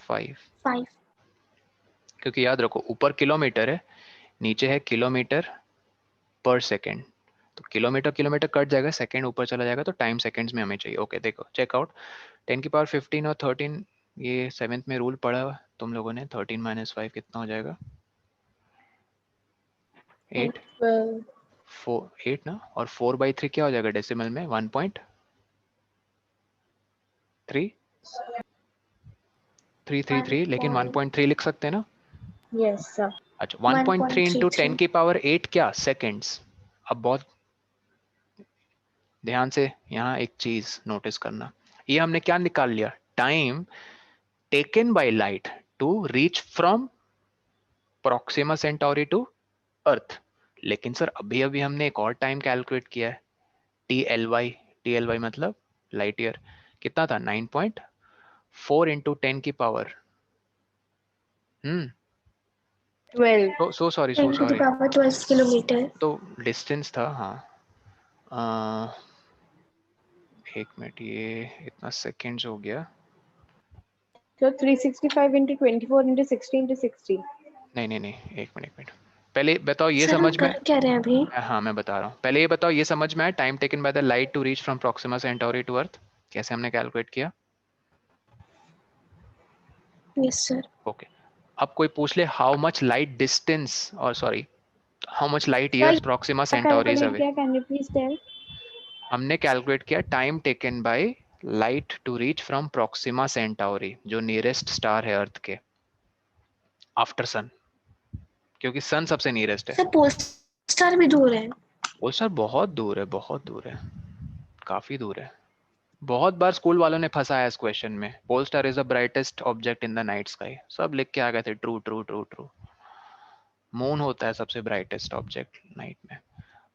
5, 5 क्योंकि याद रखो ऊपर किलोमीटर है, नीचे है किलोमीटर पर सेकेंड, तो किलोमीटर किलोमीटर कट जाएगा, सेकेंड ऊपर चला जाएगा, तो टाइम सेकेंड्स में हमें चाहिए। ओके देखो चेकआउट, 10 की पावर 15 और 13, ये 7th में रूल पढ़ा हुआ तुम लोगों ने, 13 माइनस 5 कितना हो जाएगा, 8, 12 4 8 ना, और 4/3 क्या हो जाएगा डेसिमल में, 1.3 333, लेकिन 1.3 लिख सकते हैं ना। yes sir अच्छा 1.3 इंटू 10 की पावर 8 क्या, सेकेंड्स। अब बहुत ध्यान से यहाँ एक चीज नोटिस करना, ये हमने क्या निकाल लिया, time taken by light to reach from Proxima Centauri to earth. लेकिन सर अभी अभी हमने एक और टाइम कैलकुलेट किया है, टी एल वाई मतलब लाइट ईयर, कितना था 9.4 इंटू 10 की power 12 so sorry 10 to the power 12 kilometre. तो डिस्टेंस था, हाँ एक मिनट, ये इतना सेकेंड्स हो गया, so 365 into 24 into 60 into 60 नहीं एक मिनट, पहले बताओ ये सर हम समझ में, कर क्या रहे हैं अभी? हाँ मैं बता रहा हूँ, पहले ये बताओ ये समझ में आया, time taken by the light to reach from Proxima Centauri to earth, कैसे हमने कैलकुलेट किया। Yes sir. ओके अब कोई पूछ ले हाउ मच लाइट डिस्टेंस, और sorry how much light Sir, years Proxima Centauri is calculate away, किया, can you please tell? हमने कैलकुलेट किया time taken by light to reach from Proxima Centauri, जो नियरेस्ट स्टार है अर्थ के आफ्टर सन, क्योंकि सन सबसे नियरेस्ट है। सर पोल स्टार भी दूर है। वो सर बहुत दूर है, बहुत दूर है, काफी दूर है, बहुत बार स्कूल वालों ने फंसाया इस क्वेश्चन में, pole star is the brightest object in the night sky, सब लिख के आ गए थे true true true true, moon होता है सबसे ब्राइटेस्ट ऑब्जेक्ट नाइट में।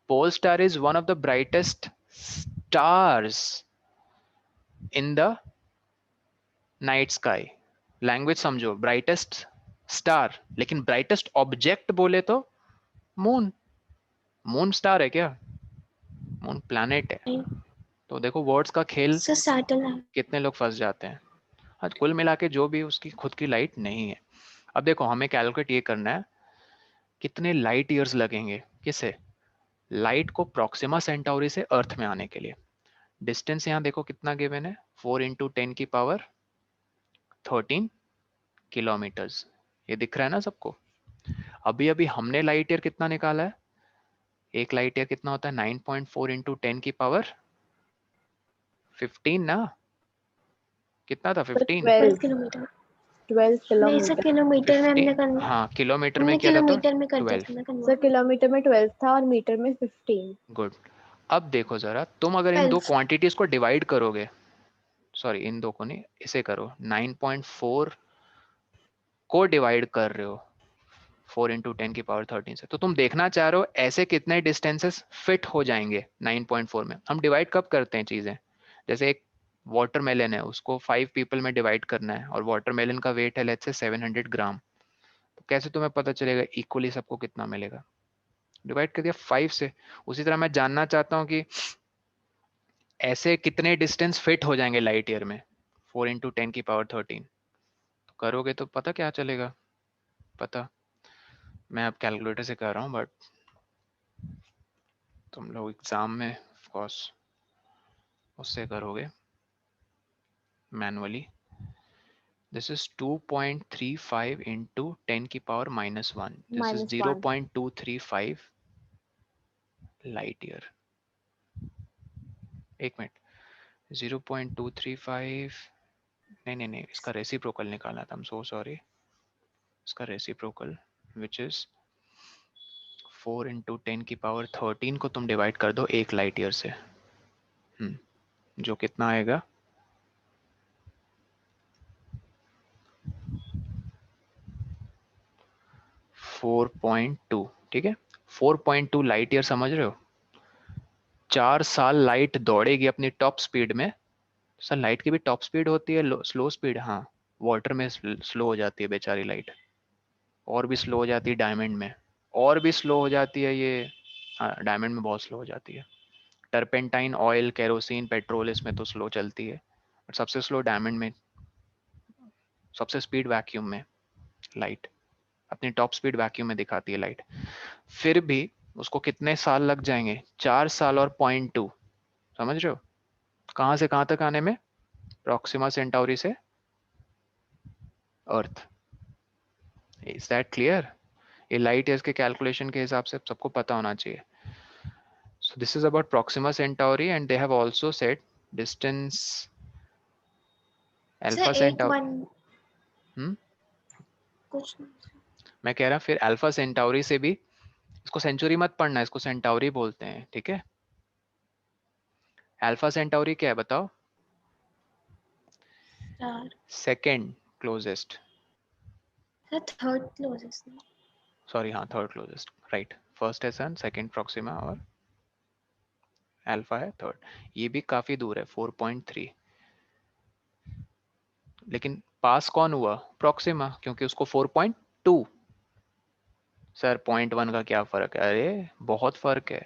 Pole star is one of the brightest stars in the night sky, language समझो, ब्राइटेस्ट स्टार, लेकिन ब्राइटेस्ट ऑब्जेक्ट बोले तो मून, मून स्टार है क्या, मून प्लैनेट है। तो देखो वर्ड्स का खेल सर सैटेलाइट। कितने लोग फंस जाते हैं। आज कुल मिला के जो भी उसकी खुद की लाइट नहीं है। अब देखो हमें कैलकुलेट ये करना है कितने लाइट ईयर्स लगेंगे, किसे, लाइट को प्रोक्सिमा सेंटाuri से अर्थ में आने के लिए। डिस्टेंस यहाँ देखो कितना गिवन है, 4 इंटू 10 की पावर 13 किलोमीटर्स, ये दिख रहा है ना सबको। अभी अभी हमने लाइट ईयर कितना निकाला है, एक लाइट ईयर कितना होता है 9.4 इंटू 10 की पावर 15 ना, कितना था 15, 12 किलोमीटर। 12 नहीं सर किलोमीटर किलोमीटर में 15 हाँ किलोमीटर में हमने किया था तो किलोमीटर में कर दिया 12, था ना सर कन्वर्ट। किलोमीटर में 12 था और मीटर में 15 गुड। अब देखो जरा तुम अगर इन दो 12 क्वांटिटीज को डिवाइड करोगे, सॉरी इन दो को नहीं, इसे करो, 9.4 को डिवाइड कर रहे हो 4 इंटू 10 की पावर 13 से, तो तुम देखना चाह रहे हो ऐसे कितने डिस्टेंसेस फिट हो जाएंगे 9.4 में। हम डिवाइड कब करते हैं चीजें, जैसे एक वाटरमेलन है उसको 5 पीपल में डिवाइड करना है और वाटरमेलन का वेट है लेट्स से 700 ग्राम, तो कैसे तुम्हें पता चलेगा इक्वली सबको कितना मिलेगा, डिवाइड कर दिया 5 से। उसी तरह मैं जानना चाहता हूँ कि ऐसे कितने डिस्टेंस फिट हो जाएंगे लाइट ईयर में, 4 इंटू 10 की पावर 13, तो करोगे तो पता क्या चलेगा, पता मैं अब कैलकुलेटर से कर रहा हूँ बट तुम लोग एग्जाम में ऑफ कोर्स उससे करोगे मैनुअली। दिस इज 2.35 इंटू 10 की power -1, this is -1 0.235 light year. एक मिनट, 0.235, नहीं, इसका रेसिप्रोकल निकालना था, I'm so sorry। इसका रेसिप्रोकल विच इज 4 × 10⁻13 को तुम डिवाइड कर दो 1 लाइट ईयर से, जो कितना आएगा, .2, ठीक है। 4.2 लाइट ईयर, समझ रहे हो? 4 साल लाइट दौड़ेगी अपनी टॉप स्पीड में। सर लाइट की भी टॉप स्पीड होती है, स्लो स्पीड? हाँ, वाटर में स्लो हो जाती है बेचारी लाइट, और भी स्लो हो जाती है डायमंड में, और भी स्लो हो जाती है ये। हाँ, डायमंड में बहुत स्लो हो जाती है। टर्पेंटाइन, ऑयल, केरोसिन, पेट्रोल, इसमें तो स्लो चलती है, और सबसे स्लो डायमंड में, सबसे स्पीड वैक्यूम में लाइट, अपनी टॉप स्पीड वैक्यूम में दिखाती है लाइट। फिर भी उसको कितने साल लग जाएंगे? 4 साल और 0.2, समझ रहे हो? कहाँ से कहाँ तक आने में? प्रॉक्सिमा सेंटाउरी से अर्थ। Is that clear? ये लाइट ईयर्स के कैलकुलेशन के हिसाब से सबको पता होना चाहिए। So this is about Proxima Centauri, and they have also said distance Alpha Centauri। कुछ मैं कह रहा फिर अल्फा सेंटाउरी से भी, इसको सेंचुरी मत पढ़ना, इसको सेंटाउरी बोलते हैं, ठीक है। अल्फा सेंटाउरी क्या है बताओ? Star, second closest, third closest. Sorry हाँ, थर्ड क्लोजेस्ट, राइट। फर्स्ट है सन, सेकेंड प्रॉक्सिमा, और अल्फा है थर्ड। ये भी काफी दूर है, 4.3, लेकिन पास कौन हुआ? प्रॉक्सिमा, क्योंकि उसको 4.2। सर 0.1 का क्या फर्क है? अरे बहुत फर्क है।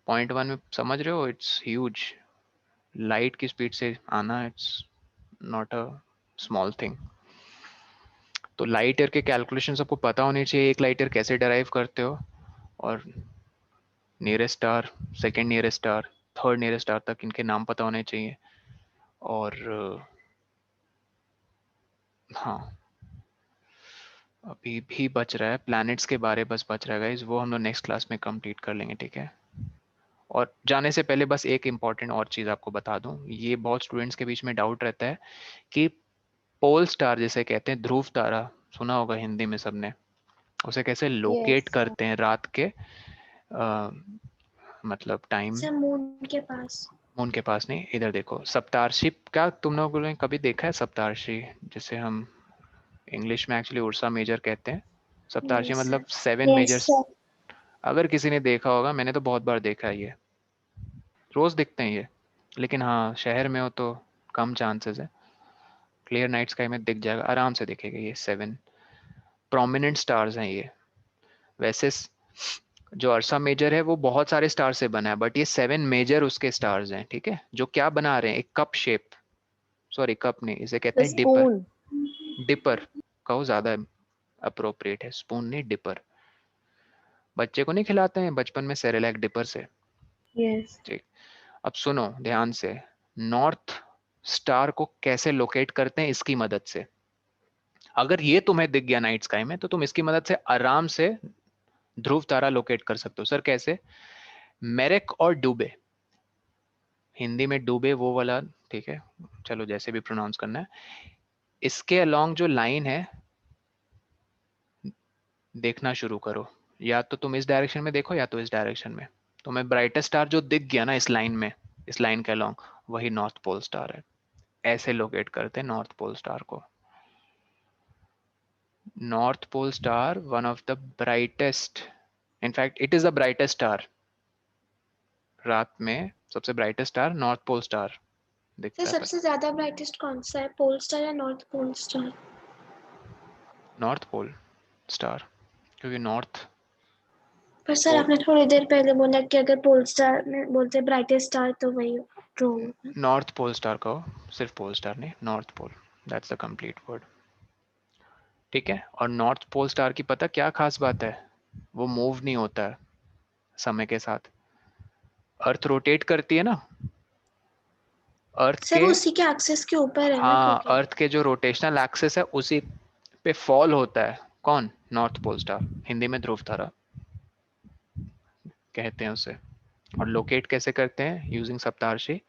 0.1 में समझ रहे हो, इट्स ह्यूज। लाइट की स्पीड से आना, it's not a small thing. तो लाइट ईयर के कैलकुलेशन सबको पता होने चाहिए, एक लाइट ईयर कैसे डराइव करते हो, और nearest star, second nearest star, third nearest star तक इनके नाम पता होने चाहिए। और हाँ, अभी भी बच रहा है प्लैनेट्स के बारे, बस बच रहा है गाइस, वो हम लोग नेक्स्ट क्लास में कंप्लीट कर लेंगे, ठीक है। और जाने से पहले बस एक इम्पॉर्टेंट और चीज़ आपको बता दूं, ये बहुत स्टूडेंट्स के बीच में डाउट रहता है कि पोल स्टार जिसे कहते हैं, ध्रुव तारा, सुना होगा हिंदी में सबने, उसे कैसे लोकेट Yes, करते हैं रात के मतलब टाइम। सर मून के पास। मून के पास नहीं, इधर देखो, सप्तार्षि। क्या तुम लोगों ने कभी देखा है सप्तार्षि, जिसे हम इंग्लिश में एक्चुअली उर्सा मेजर कहते हैं? सप्तार्षि नहीं मतलब सर। 7 मेजर्स। अगर किसी ने देखा होगा, मैंने तो बहुत बार देखा है, ये रोज दिखते हैं ये, लेकिन हाँ शहर में हो तो कम चांसेस है। क्लियर नाइट स्काई में दिख जाएगा, आराम से दिखेगा। ये 7 प्रोमिनेंट स्टार्स हैं ये। वैसे जो अर्सा मेजर है वो बहुत सारे स्टार से बना है, बट ये 7 मेजर उसके स्टार्स हैं, ठीक है, जो क्या बना रहे हैं, एक कप शेप। सॉरी कप नहीं, इसे कहते the हैं डिपर। spoon. डिपर कहो ज्यादा अप्रोप्रिएट है, स्पून नहीं, डिपर। बच्चे को नहीं खिलाते हैं बचपन में सेरेलैक डिपर से? Yes. ठीक, अब सुनो ध्यान से, नॉर्थ स्टार को कैसे लोकेट करते हैं इसकी मदद से। अगर ये तुम्हें दिख गया नाइट स्काई में, तो तुम इसकी मदद से आराम से ध्रुव तारा लोकेट कर सकते हो। सर कैसे? मेरेक और डूबे, हिंदी में डूबे वो वाला, ठीक है, चलो जैसे भी प्रोनाउंस करना है। इसके अलोंग जो लाइन है, देखना शुरू करो, या तो तुम इस डायरेक्शन में देखो या तो इस डायरेक्शन में। तुम्हें ब्राइटेस्ट स्टार जो दिख गया ना इस लाइन में, इस लाइन के अलोंग, वही नॉर्थ पोल स्टार है। ऐसे लोकेट करते हैं नॉर्थ पोल स्टार को। North pole star one of the brightest, in fact it is the brightest star. रात में सबसे brightest star north pole star sir दिखता है। सबसे ज्यादा ब्राइटेस्ट कौन सा है, पोल स्टार या north pole star? North pole star, क्योंकि नॉर्थ पर सर पोल, आपने थोड़ी देर पहले बोला कि अगर पोल स्टार में बोलते ब्राइटेस्ट स्टार तो वही ट्रू होगा। नॉर्थ पोल स्टार कहो, सिर्फ पोल स्टार नहीं, north pole, that's the complete word, ठीक है। और नॉर्थ पोल स्टार की पता क्या खास बात है? वो मूव नहीं होता है समय के साथ। अर्थ रोटेट करती है ना, अर्थ सर के, वो उसी के एक्सेस के ऊपर है ना, हाँ क्योंकि अर्थ के जो रोटेशनल एक्सिस है उसी पे फॉल होता है। कौन? नॉर्थ पोल स्टार, हिंदी में ध्रुव तारा कहते हैं उसे। और लोकेट कैसे करते हैं? यूजिंग सप्तार्षी।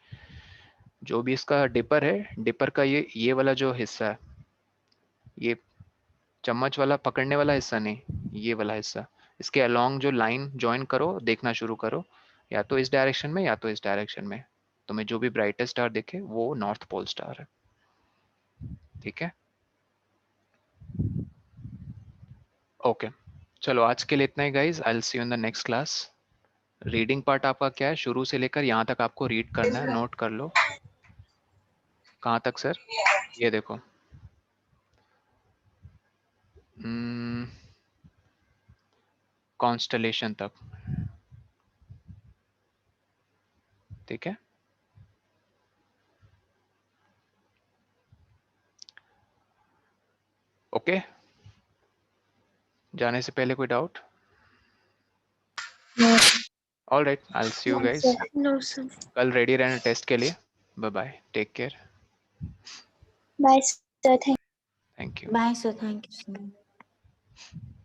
जो भी इसका डिपर है, डिपर का ये वाला जो हिस्सा है, ये चम्मच वाला पकड़ने वाला हिस्सा नहीं, ये वाला हिस्सा, इसके अलोंग जो लाइन ज्वाइन करो, देखना शुरू करो, या तो इस डायरेक्शन में या तो इस डायरेक्शन में। तुम्हें जो भी ब्राइटेस्ट स्टार दिखे वो नॉर्थ पोल स्टार है। ठीक है, ओके चलो आज के लिए इतना ही guys. I will see you in the next class. Reading part आपका क्या है? शुरू से लेकर यहाँ तक आपको रीड करना है, नोट कर लो। कहाँ तक सर? ये देखो, कॉन्स्टलेशन तक। ठीक है, ओके जाने से पहले कोई doubt? All right, I will see you guys. No sir. कल रेडी रहना टेस्ट के लिए। Bye bye, take care. Bye sir, thank you. Bye, sir. Thank you so much.